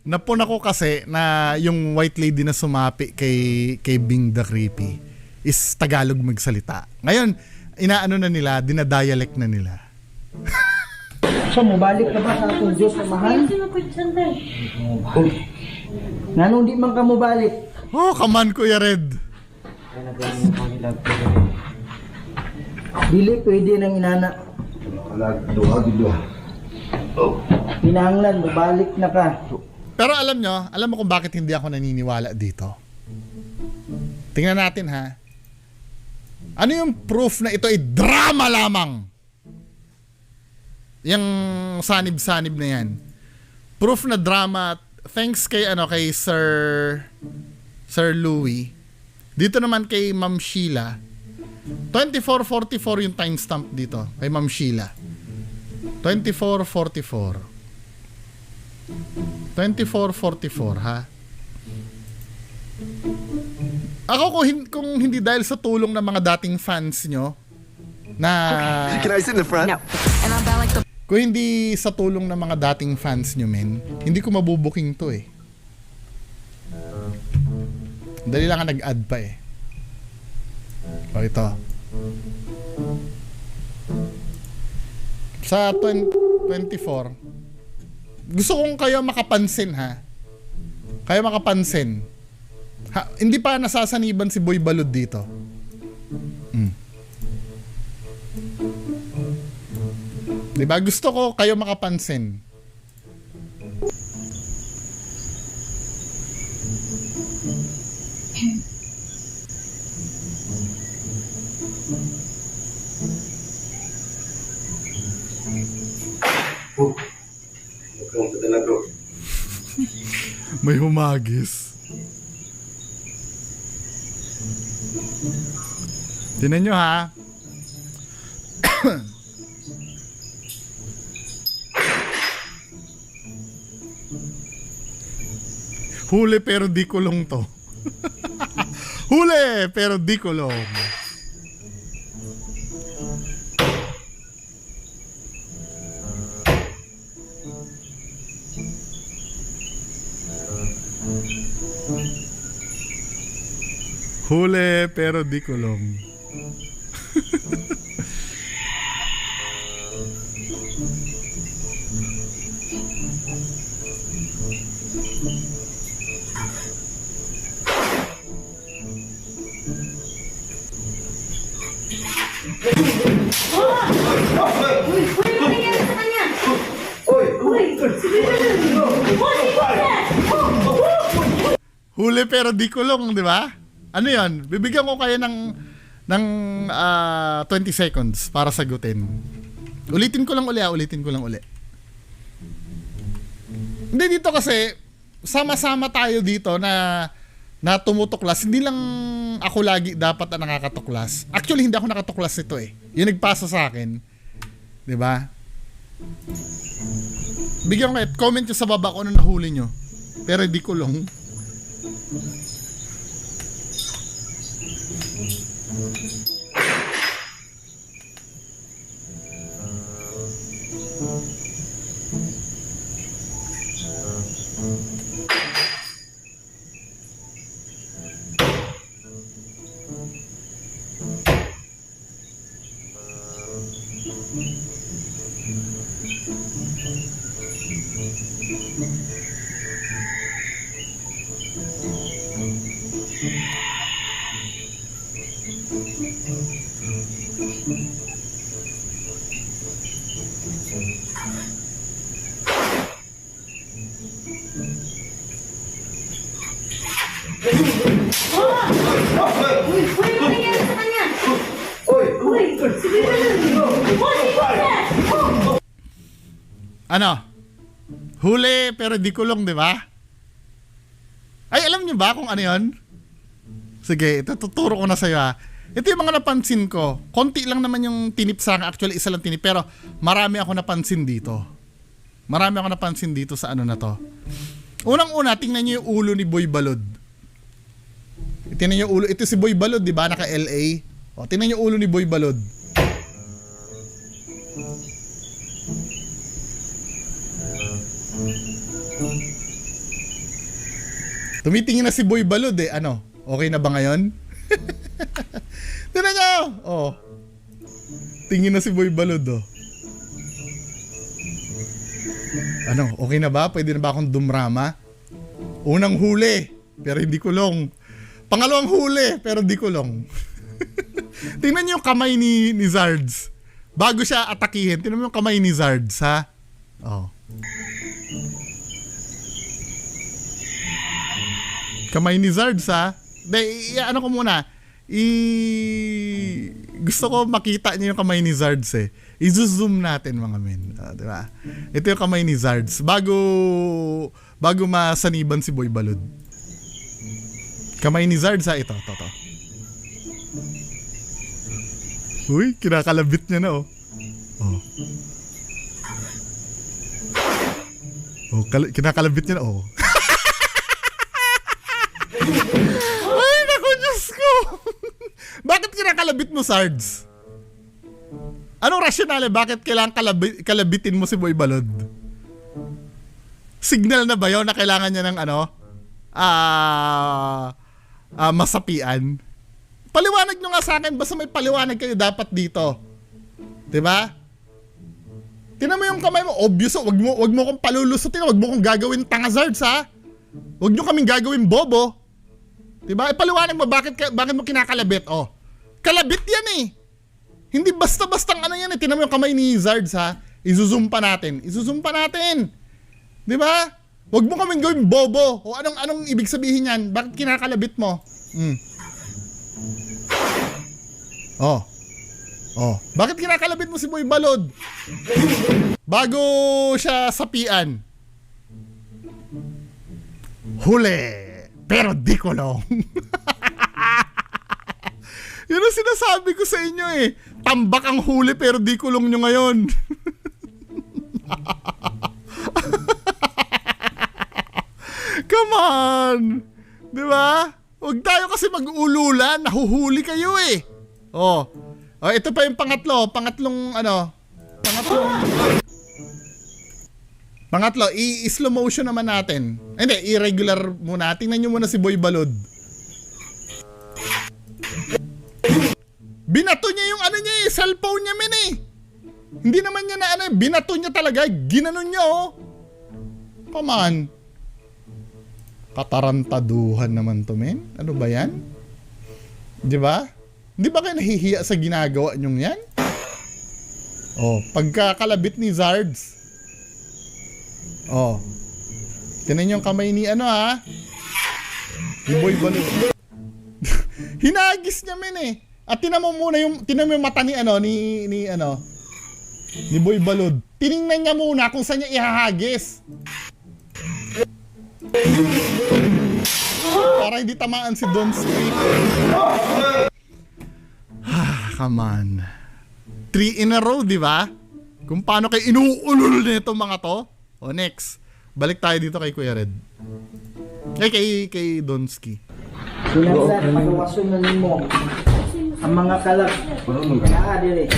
Napon ako kasi na yung white lady na sumapi kay Bing the Creepy is Tagalog magsalita. Ngayon, inaano na nila, dinadialect na nila. So, mabalik ka ba sa atong Diyos na mahal? Nanong di man ka mabalik? Oh, kaman Kuya Red. Dili pwede nang inana. Pinanglan, mabalik na ka. Pero alam mo kung bakit hindi ako naniniwala dito? Tingnan natin ha. Ano yung proof na ito ay drama lamang? Yung sanib-sanib na yan. Proof na drama thanks kay Sir Louie. Dito naman kay Ma'am Sheila. 24:44 yung timestamp dito kay Ma'am Sheila. 24:44. 24:44 ha. Ako kung hindi dahil sa tulong ng mga dating fans nyo na Can I sit in the front? No. And I'm bad like the kung hindi sa tulong ng mga dating fans nyo men, hindi ko mabubuking to eh. Dali lang nga nag-add pa eh. O ito. Sa 24, gusto kong kayo makapansin ha. Kayo makapansin. Ha, hindi pa nasasaniban si Boy Balud dito. Diba? Gusto ko kayo makapansin. May humagis. Tingnan nyo ha. Huli pero di kulong to. Huli pero di kulong. Huli pero di kulong. Huli pero di kulong, di ba? Ano 'yon? Bibigyan ko kayo ng 20 seconds para sagutin. Ulitin ko lang uli. Hindi, dito kasi sama-sama tayo dito na tumutuklas. Hindi lang ako lagi dapat ang nakakatuklas. Actually, hindi ako nakatuklas nito eh. Yung nagpasa sa akin. 'Di ba? Bigyan ko kayo, comment nyo sa baba kung ano nahuli nyo. Pero di kulong. Ano? Huli pero di kulong, di ba? Ay, alam niyo ba kung ano 'yon? Sige, ito tuturo ko na sa iyo ha. Ito yung mga napansin ko. Konti lang naman yung tinip sa akin. Actually, isa lang tinip. Pero marami ako napansin dito. Sa ano na to. Unang-una, tingnan niyo yung ulo ni Boy Balud. Tingnan niyo yung ulo. Ito si Boy Balud, di ba? Naka-LA. O, tingnan niyo yung ulo ni Boy Balud. Tumitingin na si Boy Balod eh. Ano? Okay na ba ngayon? Tignan nyo! Oh. Tingin na si Boy Balod oh. Ano? Okay na ba? Pwede na ba akong dumrama? Unang huli, pero hindi kulong. Pangalawang huli, pero hindi kulong. Tingnan nyo yung kamay ni Zards. Bago siya atakihin, tingnan mo yung kamay ni Zards, ha? Oh. Kamay ni Zards, ha? Ano ko muna? Gusto ko makita niyo yung kamay ni Zards eh. I-zoom natin mga men. Diba? Ito yung kamay ni Zards. Bago masaniban si Boy Balod. Kamay ni Zards ha. Ito. Uy, kinakalabit niya na oh. Kinakalabit niya na oh. Ay, naku, Diyos ko. Bakit kinakalabit mo, Sards? Anong rasyonale? Bakit kailangan kalabitin mo si Boy Balod? Signal na ba yun na kailangan niya ng masapian? Paliwanag nyo nga sa akin. Basta may paliwanag kayo dapat dito. Diba? Tinan mo yung kamay mo. Obvious. Wag mo kong palulusutin. Wag mo kong gagawin tanga, Sards, ha? Wag nyo kaming gagawin bobo. Diba? Ipaliwanag mo bakit mo kinakalabit. Oh. Kalabit yan eh. Hindi basta-bastang ano yan eh. Tinan mo yung kamay ni Zards ha. I-zoom pa natin. Diba? Wag mo kaming gawin bobo. O anong ibig sabihin yan? Bakit kinakalabit mo? Oh. Bakit kinakalabit mo si Boy Balod? Bago siya sapian. Huli. Pero di kulong. Yun ang sinasabi ko sa inyo eh. Tambak ang huli pero di kulong nyo ngayon. Come on. Diba? Huwag tayo kasi mag-ululan. Nahuhuli kayo eh. Oh, ito pa yung pangatlo. Pangatlo, i-slow motion naman natin. Hindi, irregular muna. Tingnan nyo muna si Boy Balod. Binato niya yung cellphone niya men eh. Hindi naman niya na binato niya talaga. Ginanon niya oh. Come on. Katarantaduhan naman to men. Ano ba yan? Diba? Di ba kayo nahihiya sa ginagawa nyong yan? Oh, pagkakalabit ni Zards. Oh. Tinan yung kamay ni ni Boy Balod. Hinagis niya men eh. At tinan mo yung mata ni Boy Balod. Tiningnan niya muna kung saan niya ihahagis. Para hindi tamaan si Don Street. Come on. 3 in a row, di ba? Kung paano kayo inuulol nito mga to. O next, balik tayo dito kay Kuya Red. Kay Donski. Sinasat, pagawasunan mo ang mga kalag. Dire.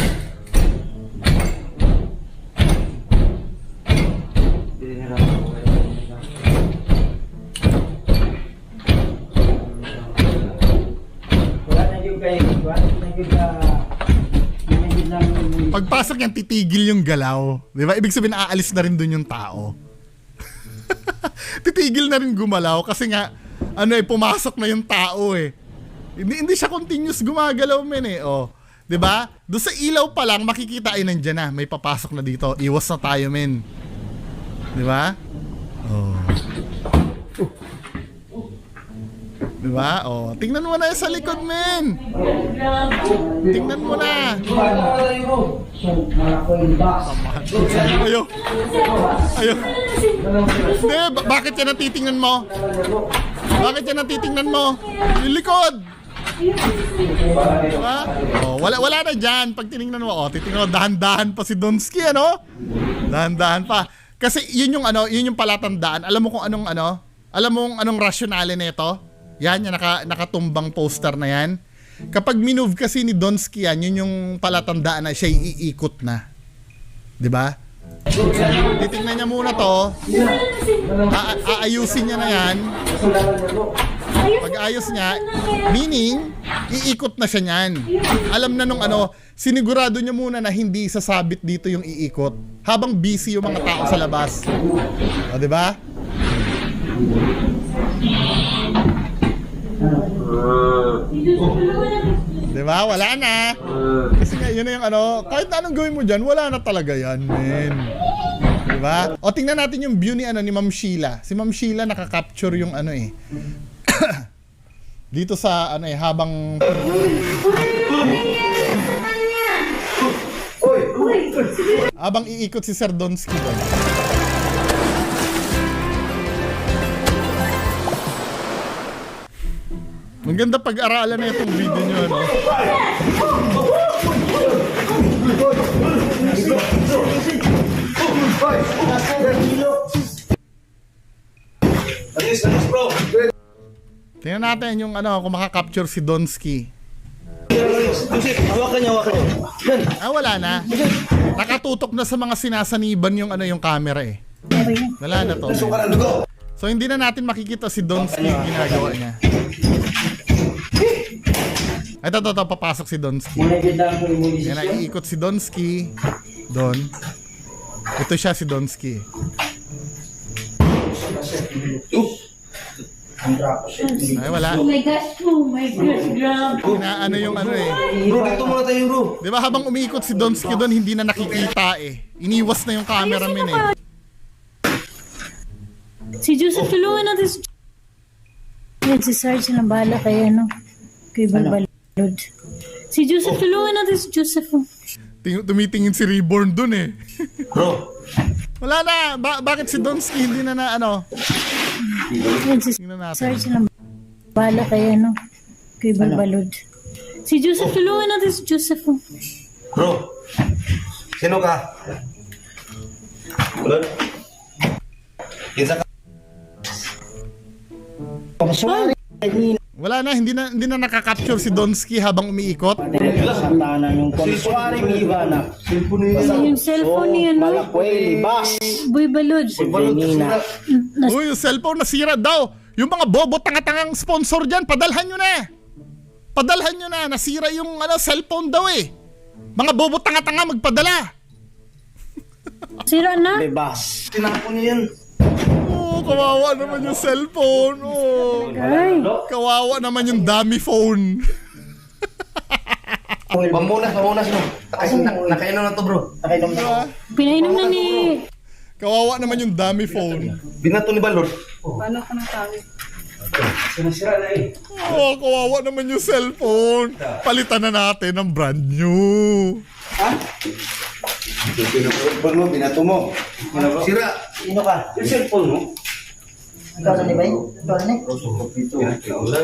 Pagpasok yan, titigil yung galaw. Di ba? Ibig sabihin, aalis na rin dun yung tao. Titigil na rin gumalaw kasi nga, pumasok na yung tao eh. Hindi siya continuous gumagalaw men eh. Oh. 'Di ba? Doon sa ilaw pa lang makikita ay nandiyan na, may papasok na dito. Iwas na tayo men. 'Di ba? Oh. 'Di ba? Oh, tingnan mo na sa likod men. Tingnan mo na. Ayo. Bakit yan ang titingnan mo? Yung likod. Diba? Oh, wala na dyan. Pag tinignan mo, titingnan mo, dahan-dahan pa si Donski, Dahan-dahan pa. Kasi yun yung palatandaan. Alam mo anong rasyonale nito? Yan, nakatumbang poster na yan. Kapag minove kasi ni Donski yan, yun yung palatandaan na siya iikot na. Diba? Titignan niya muna to. Aayusin niya na yan. Pag ayos niya, meaning, iikot na siya niyan. Alam na nung ano, sinigurado niya muna na hindi sasabit dito yung iikot. Habang busy yung mga tao sa labas. O, diba? Diba? Wala na. Kasi nga, yun na yung ano, kahit anong gawin mo dyan, wala na talaga yan, men. Diba? O, tingnan natin yung view ni, ni Ma'am Sheila. Si Ma'am Sheila nakaka-capture yung ano eh. Dito sa ano eh, habang... habang iikot si Sir Donsky doon. Maganda pag-aralan na itong video nyo, ano? Tingnan natin yung ano, kung makaka-capture si Donsky. Hawakan niya. Yan. Wala na. Nakatutok na sa mga sinasaniban yung ano, yung camera eh. Wala na to. So hindi na natin makikita si Donsky yung ginagawa niya. Ito, papasok si Donsky. Yan, iikot si Donsky. Doon. Ito siya si Donsky. Ay, wala. Oh my gosh, grabe. Ano yung ano eh. Bro, dito muna tayo, bro. Di ba habang umiikot si Donsky doon, hindi na nakikita eh. Iniwas na yung cameraman eh. Si Joseph, tulungan natin si... Yan, si Sarge na bahala kay ano, kay Balbalod. Si Joseph, tulungan natin si Joseph. Tumitingin si Reborn doon eh. Bro. Wala na. Bakit si Donsky hindi na ano? Yan, si Tingnan natin. Sarge na bahala kay ano, kay Balbalod. Si Joseph, tulungan natin si Joseph. Bro. Sino ka? Balod? Kinsa ka? Wala na, hindi na nakaka-capture si Donsky habang umiikot. Yung cellphone niya, no? Boy Balod. Uy, yung cellphone nasira daw. Yung mga bobo tanga-tangang sponsor dyan, padalhan nyo na. Padalhan nyo na, nasira yung cellphone daw eh. Mga bobo tanga-tanga magpadala. Sira na? Tinapon niya yan. Oh, kawawa naman yung cellphone. Oh. Ay. Kawawa naman yung dummy phone. Pamunas mo. Nakainom na to, bro. Diba? Pinainom na ni... Kawawa naman yung dummy phone. Binato ni Balod. Oh, kawawa naman yung cellphone. Palitan na natin ng brand new. Pinapulpon mo, binato mo. Sira. Sino ka? Yung cellphone mo. Ikaw na ni Bay? Ikaw na ni?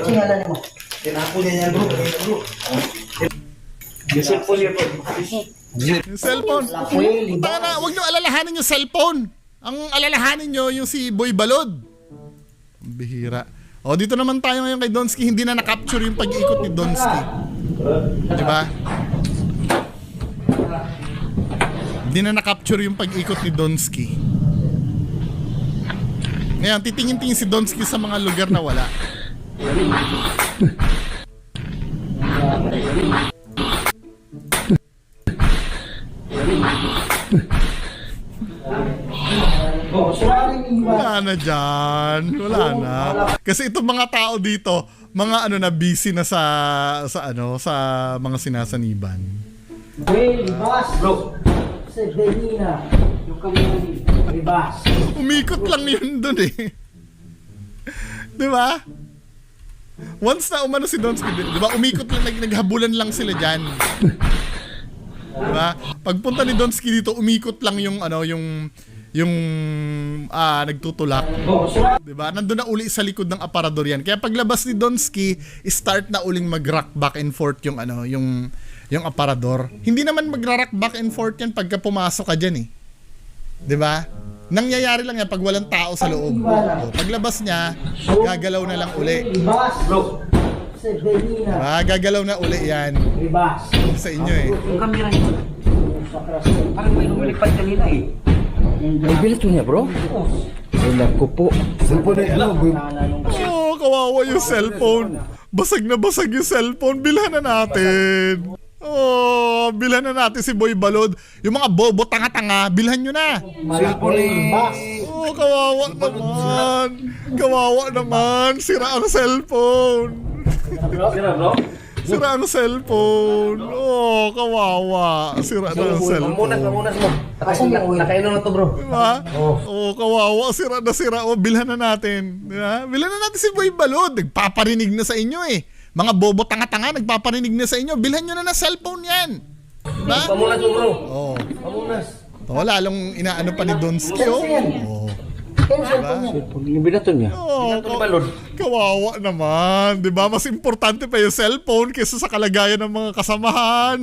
Singalan ni mo? Tinapon niya yan, bro. Yung cellphone niya, bro. Yung cellphone. Punta na, huwag nyo alalahanin yung cellphone. Ang alalahanin nyo yung si Boy Balod. Ang bihira. O, dito naman tayo ngayon kay Donsky. Hindi na na-capture yung pag-iikot ni Donsky. Diba? Hindi na na-capture yung pag-ikot ni Donsky. Ngayon, titingin-tingin si Donsky sa mga lugar na wala. Wala na dyan. Wala na. Kasi itong mga tao dito, mga ano na busy na sa mga sinasaniban. Bro. Sa Benina. Yung community. Ribas. Umikot lang yun dun eh. Di ba? Once na umano si Donsky, di ba? Umikot lang, naghabulan lang sila dyan. Di ba? Pagpunta ni Donsky dito, umikot lang yung nagtutulak. Diba? Nandun na uli sa likod ng aparador yan. Kaya paglabas ni Donsky, start na uling mag-rock back and forth yung yung aparador. Hindi naman magra-rock back and forth yan pagka pumasok ka dyan eh. Diba? Nangyayari lang yan pag walang tao sa loob. O, paglabas niya, gagalaw na lang uli. Diba? Gagalaw na uli yan. Sa inyo eh. Yung kamera niyo. Parang may lumilipad kanina eh. May bilat niya, bro. Ay, naku po. Cellphone na ano, Oh, kawawa yung cellphone. Basag na basag yung cellphone. Bilhan na natin. Oh, bilhan na natin si Boy Balod. Yung mga bobo, tanga-tanga, bilhan nyo na. Oh, kawawa naman. Kawawa naman. Sira ang cellphone. Sira ang cellphone. Oh, kawawa. Sira na ang cellphone. Mamunas mo. Nakainom na to, bro. Diba? Oh, kawawa. Sira na sira. Oh, bilhan na natin. Diba? Bilhan na natin si Boy Balod. Nagpaparinig na sa inyo eh. Mga bobo tanga-tanga, nagpaparinig na sa inyo. Bilhan nyo na ng cellphone yan. Diba? Mamunas mo, bro. Oh. Mamunas. Oh, lalong inaano pa ni Donski, oh. Oh. Yung binato niya. Oh, kawawa naman. Diba? Mas importante pa yung cellphone kaysa sa kalagayan ng mga kasamahan.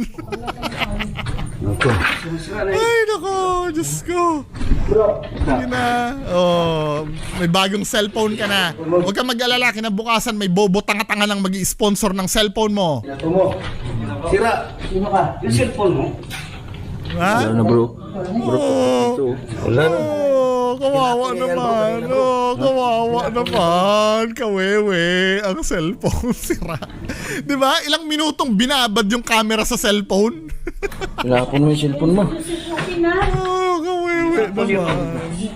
Ay, nako. Diyos ko. Hindi na. Oh, may bagong cellphone ka na. Huwag kang mag-alala. Kinabukasan may bobo tanga-tanga lang mag-i-sponsor ng cellphone mo. Sira. Sino ka? Yung cellphone mo. Ha? Wala na, bro. Oh, Wala na. oh, kawawa naman. Oh, kawawa naman. Kawewe. Ang cellphone sira. Diba? Ilang minutong binabad yung camera sa cellphone. Wala ko na yung cellphone mo. Oh, kawewe naman.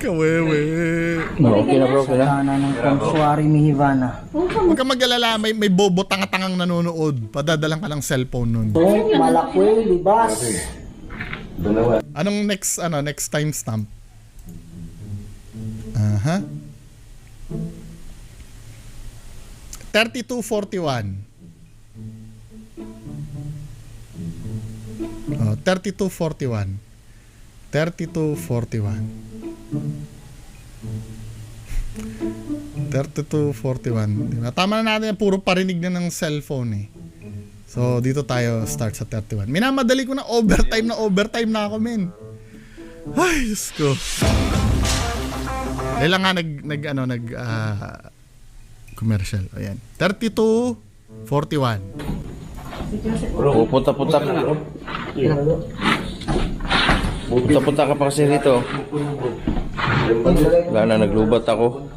Kawewe. Okay na, bro. Okay na. Sana ng Consuari Mihivana. Huwag kang mag-alala. May bobo tanga-tangang nanonood. Padadalang ka ng cellphone nun. Malakwe, libas. Anong next timestamp? Aha. 32:41. Oh, 32:41. 32:41. 32:41. Diba? Tama na natin, puro parinig na ng cellphone eh. So, dito tayo start sa 31. Minamadali ko na overtime na ako, men. Ay, Diyos ko. Dahil lang nga commercial. Ayan. 32:41. Pupunta-punta ka. Pupunta-punta ka pa kasi rito. Wala na, naglubat ako.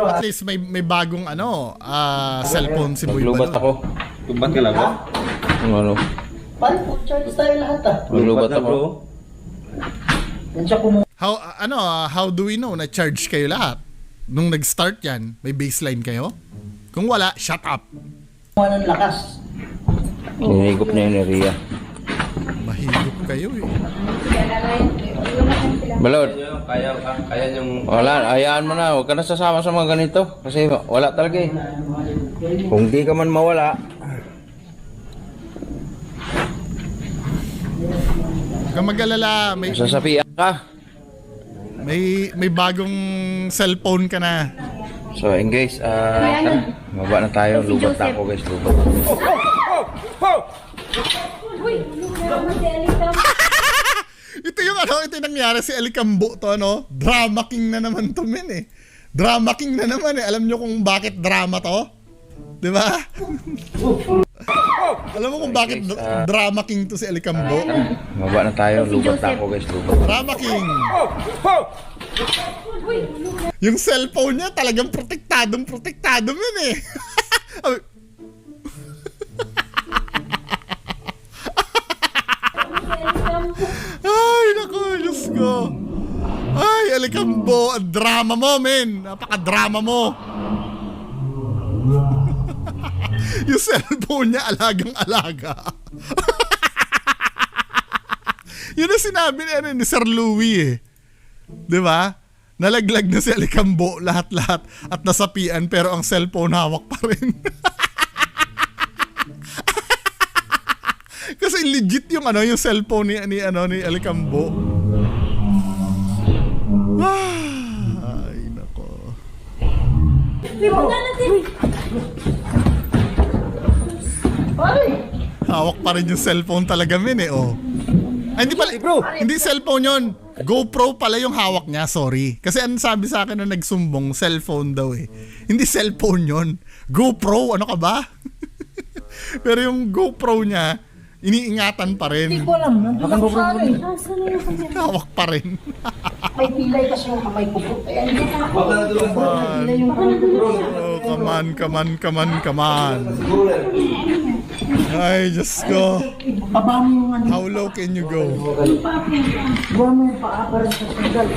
At least may bagong cellphone si Boy Naglubat Balod. ako. Tubat ka lang, bro. Ano? Paano po? Charge tayo lahat ah. Naglubat ako. Yan siya kumuha How do we know na charge kayo lahat? Nung nag-start yan, may baseline kayo? Kung wala, shut up. ng lakas. Hinigop na yun ni Ria. Mahigop kayo eh. Balod. Kaya yung... Wala, hayaan mo na. Huwag ka na sasama sa mga ganito. Kasi wala talaga eh. Kung di ka man mawala. Huwag kang mag-alala. Sasapian ka. May bagong cellphone ka na. So, guys, tara. Maba na tayo. Lubat na ako, guys. Lubat. Ito yung nangyari si Alicambo to, Drama king na naman to, men eh. Drama king na naman eh. Alam nyo kung bakit drama to? Di ba? Alam mo kung bakit drama king to si Alicambo? Maba na tayo. Lubat na ako, guys. Lubat. Drama king. Yung cellphone niya talagang protektado men eh. Ay, naku, Diyos ko. Ay, Alicambo, ang drama mo, men. Napaka-drama mo. Yung cellphone niya, alagang-alaga. Yun ang sinabi ni Sir Louie eh. Diba? Nalaglag na si Alicambo, lahat-lahat, at nasapian, pero ang cellphone hawak pa rin. Kasi legit yung yung cellphone ni Alicambo. Ay, nako. Hawak pa rin yung cellphone talaga, men eh, oh. Ay, hindi pala, bro. Hindi cellphone yon. GoPro pala yung hawak niya, sorry. Kasi ano sabi sa akin na nagsumbong, cellphone daw eh. Hindi cellphone yon. GoPro, ano ka ba? Pero yung GoPro niya, iniingatan pa rin. Hindi ko alam. Nandun ako sa akin. Asan na yung kanya? Hawak pa rin. May pilay kasi yung kamay ko. Kaya hindi na ako. Pilay yung kamay ko. Oh, come on. Ay, Diyos ko. Baba mo yung ano. How low can you go? Buwa mo yung paa para sa sandal.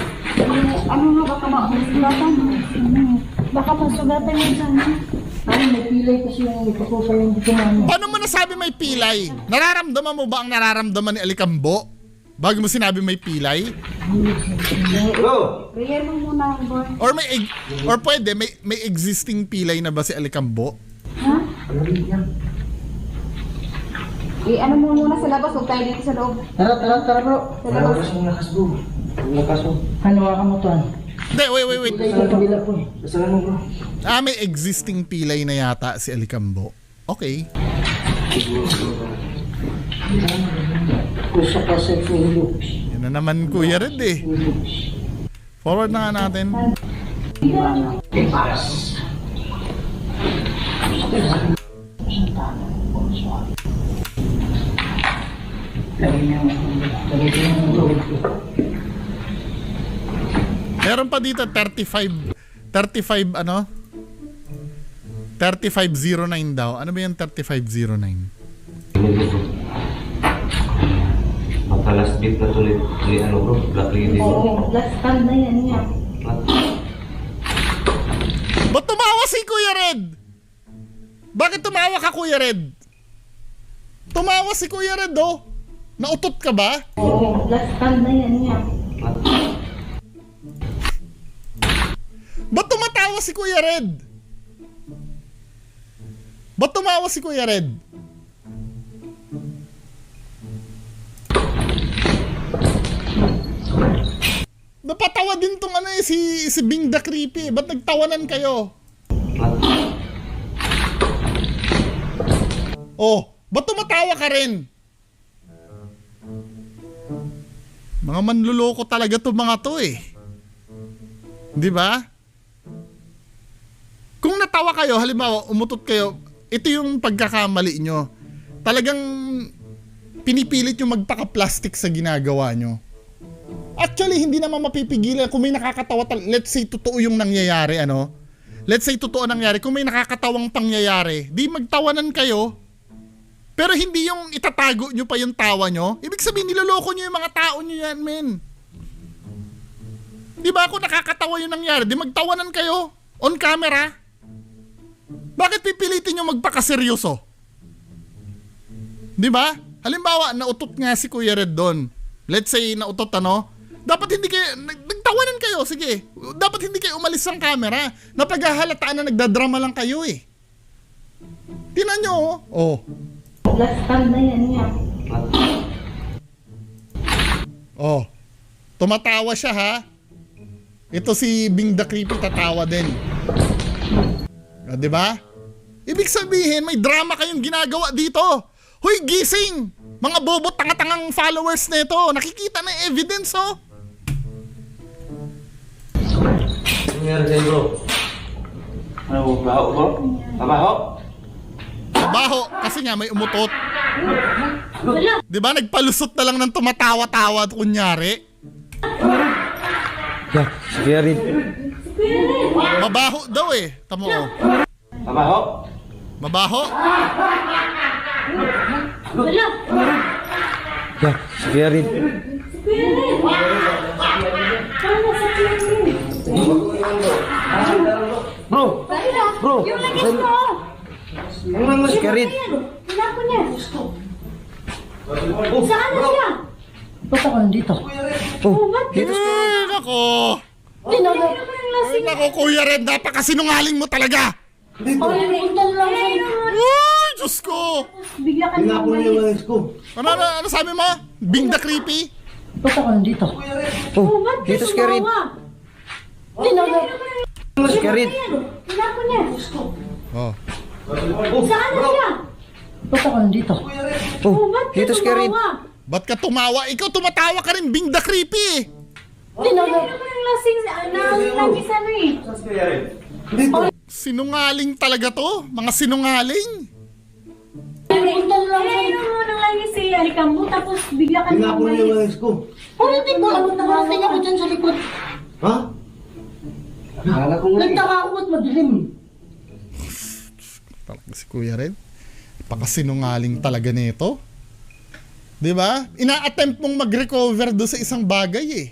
Ano nga baka masugatan? Baka masugatan yung sana. Ay, may pilay kasi yung itutusal yung dito namin. Paano mo nasabi may pilay? Nararamdaman mo ba ang nararamdaman ni Alicambo? Bago mo sinabi may pilay? Prayer mo muna, boy. Or pwede, may existing pilay na ba si Alicambo? Ano mo muna sa labas, huwag tayo dito sa loob. Tara bro. Sa labas. Hanawakan mo to. Hindi, wait. Sa kabila po. May existing pilay na yata si Alicambo. Okay. Kusa ka sa full Yan na naman Kuya Red eh. Forward na nga natin. Meron pa dito 35 ano? 3509 daw. Ano ba yung 3509? Matalas bit na tuloy. Ano bro? Black lady. Oo, last time na yan niya. Ba't tumawa si Kuya Red? Bakit tumawa ka Kuya Red? Tumawa si Kuya Red oh. Nautot ka ba? Oo, last time na yan niya. Ba't tumatawa si Kuya Red? Ba't tumawa si Kuya Red? Napatawa din tong ano eh, si Bing the Creepy. Ba't nagtawanan kayo? Oh, ba't tumatawa ka rin? Mga manluloko talaga to mga to eh. Di ba? Kung natawa kayo, halimbawa, umutot kayo, ito yung pagkakamali nyo. Talagang pinipilit nyo magpaka-plastic sa ginagawa nyo. Actually, hindi naman mapipigilan kung may nakakatawa. Let's say, totoo yung nangyayari, ano? Let's say, totoo nangyayari. Kung may nakakatawang pangyayari, di magtawanan kayo. Pero hindi yung itatago nyo pa yung tawa nyo. Ibig sabihin, niloloko nyo yung mga tao nyo yan, men. Di ba kung nakakatawa yung nangyari, di magtawanan kayo on camera. Bakit pipilitin nyo magpakaseryoso? Di ba? Halimbawa, nautot nga si Kuya Red doon. Let's say, nautot ano? Dapat hindi kayo, nagtawanan kayo, sige. Dapat hindi kayo umalis ng camera. Napaghahalataan na nagdadrama lang kayo eh. Tingnan nyo oh. Last time na yan niya. Oh. Tumatawa siya ha. Ito si Bing the Creepy tatawa din. O, diba? Ibig sabihin, may drama kayong ginagawa dito. Hoy, gising! Mga bobo tanga-tangang followers nito. Nakikita na yung evidence, oh. Ano nangyari sa'yo bro? Ano, baho bro? Baho? Baho, kasi nga may umutot. Diba, nagpalusot na lang ng tumatawa-tawa kunyari. Sige rin. Mabaho daw eh. Tamo, oh. Baho? Mabaho? Sige rin. Bro! Bro! Yung lagis mo! Sige rin. Wala ko niya. Saan na siya? Ba't ako nandito? Ay, nako. Tinagal ko yung Ay, lasing. nako, Kuya Red. Napakasinungaling mo talaga. Ay, naitan lang siya. Ay, Diyos ko. Bigla ka na umalis. Ano sabi mo? Bing the Creepy? Ba't ako nandito? Dito si Karin. Tinagal ko Sige rin. Wala ko niya. Oh. Saan na siya? Ba't ako nandito? Dito si Karin. Ba't ka tumawa? Ikaw tumatawa ka rin, Bing the Creepy eh. Tinagal ko yung lasing. Nangis ano eh. Sinungaling talaga to. Mga sinungaling. Naitan lang siya. lang niya si Alicambo, tapos bigla ka na umalis. ko. Ulitin mo, abot na karating ako dyan sa likod. Ha? Akala ko nga. Nagtaka ako at madilim. Talaga si Kuya Red. Pakasinungaling talaga nito. 'Di ba? Ina-attempt mong mag-recover do sa isang bagay eh.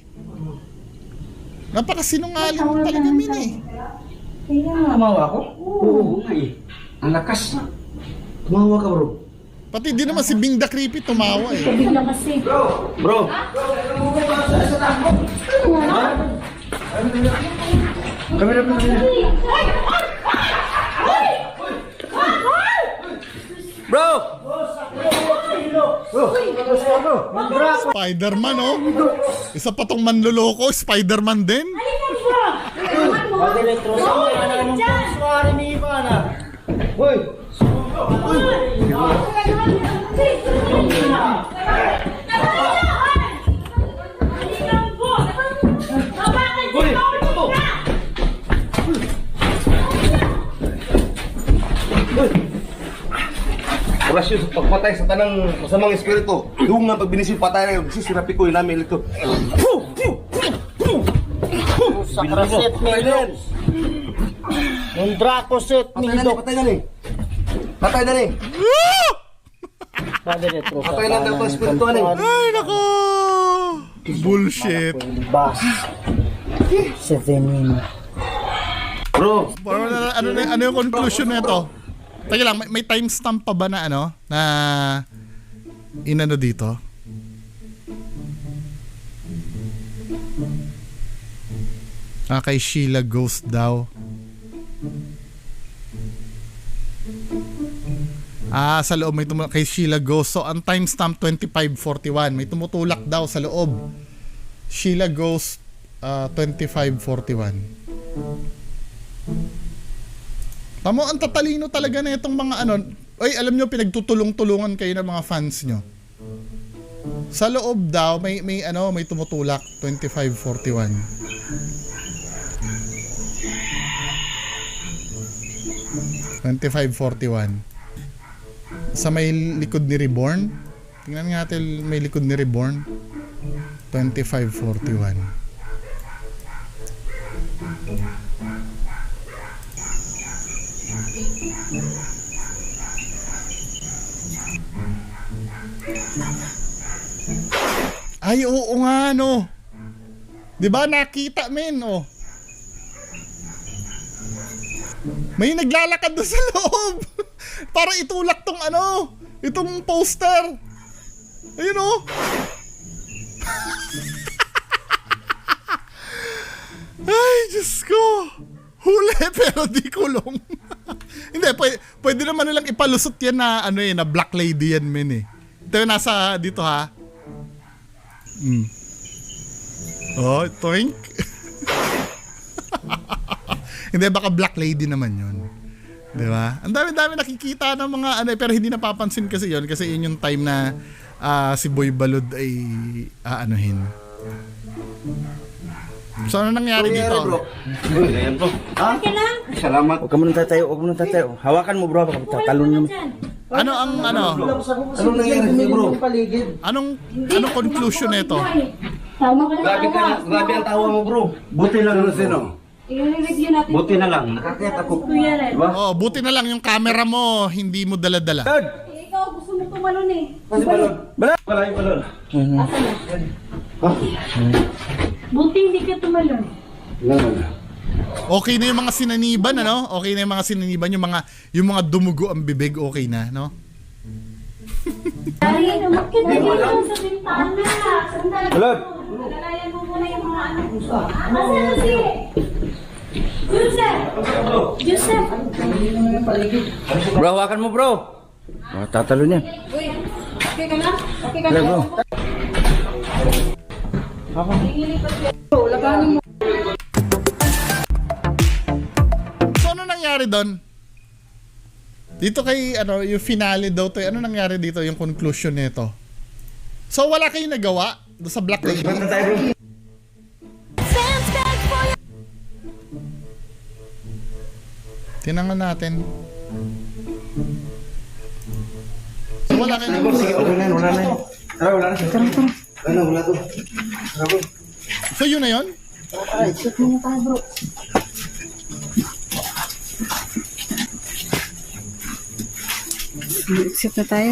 Napakasinungaling mo talaga min eh. Tumawa ako? Oo nga eh. Ang lakas. Tumawa ka bro. Pati di naman si Bing the Creepy tumawa eh. Bigla kasi. Bro. Kamera po. Bro! Spider-Man oh. Isa pa tong manloloko, Spider-Man din. Pwede retrosa mo. Ano yung suwari ni Ivana? Hoy! Orasyon sa pagpatay sa tanang masamang espiritu. Yung nga pagbinisip patay na sisirapi ko yung namin ito. Sa kraset ni Dok. Yung Draco set ni Dok. Patay na ni. Patay na ni. Pwede retrosa. Patay na daw ang espiritu ni. Ay nako. Bullshit. Bas. Sevenin. Bro, Ano yung conclusion nito? Teka lang, may timestamp pa ba na ano? Na inano dito? Kay Sheila Ghost daw. Sa loob may tumulak kay Sheila Ghost. So, ang timestamp 2541. May tumutulak daw sa loob. Sheila Ghost 2541. Tamo, ang tatalino talaga na itong mga ano. Ay, alam nyo, pinagtutulong-tulungan kayo ng mga fans nyo. Sa loob daw, may tumutulak. 2541. Sa may likod ni Reborn. Tingnan nga natin may likod ni Reborn. 2541. Ay, oo nga, no. 'Di ba nakita men, oh. May naglalakad doon sa loob. Para itulak tong ano, itong poster. Ayun, oh. Ay, Diyos ko. Huli pero di kulong. Hindi, pwede naman nilang ipalusot yan na ano na black lady yan men eh. Ito yung nasa dito ha. Oh, toink. Hindi, baka black lady naman yun. Di ba? Ang dami-dami nakikita ng mga ano, pero hindi napapansin kasi yun. Kasi yun yung time na si Boy Balod ay aanuhin. So, ano nangyari dito? bro. Ayan bro. Ha? Salamat. Huwag ka muna tatayo. Hawakan mo bro, baka tatalon naman. Ano ang ano? Anong nangyari sa'yo bro? Anong conclusion nito? Grabe ang tawa mo bro. Buti lang na sino. I-review natin. Buti na lang. Nakakita ko. Kuya Red. Oh, buti na lang yung camera mo hindi mo dala-dala. Ikaw, gusto mo tumalon eh. Kasi balon. Wala yung balon. Buti hindi ka tumalon. Okay na yung mga sinaniban, ano? Okay na yung mga sinaniban, yung mga dumugo ang bibig, okay na, no? Ay, umakit na dito sa bintana. Sandali. Balon. Nalalayan mo muna yung mga anak mo. Asan si Joseph? Joseph? Bro, hawakan mo bro. Tatalon yan. Okay ka na? Okay ka na? Bro. So, ano nangyari doon? Dito kay, ano, yung finale daw to, ano nangyari dito, yung conclusion nito? So, wala kayong nagawa doon sa Black Lady? Tinangan natin. So, wala na yun. Sige, okay na yan, wala na yan. Tara, wala na. Wala to. Tara, bro. So yun na yun? Alright, shoot muna tayo bro. Exit na tayo.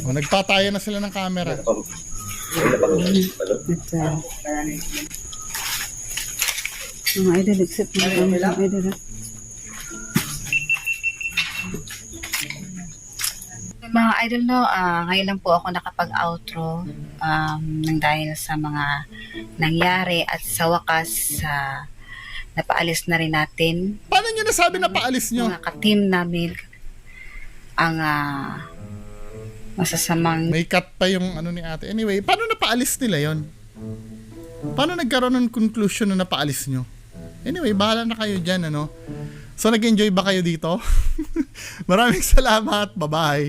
O, nagpataya na sila ng camera. Mga idol, exit na tayo. Mga idol. Mga idol, no, ngayon lang po ako nakapag-outro ng dahil sa mga nangyari at sa wakas napaalis na rin natin Paano nyo nasabi na paalis nyo? mga ka-team namin ang masasamang May cut pa yung ano ni ate. Anyway, paano napaalis nila yon? Paano nagkaroon ng conclusion na napaalis nyo? Anyway, bahala na kayo dyan, ano? So, nag-enjoy ba kayo dito? Maraming salamat. Bye-bye.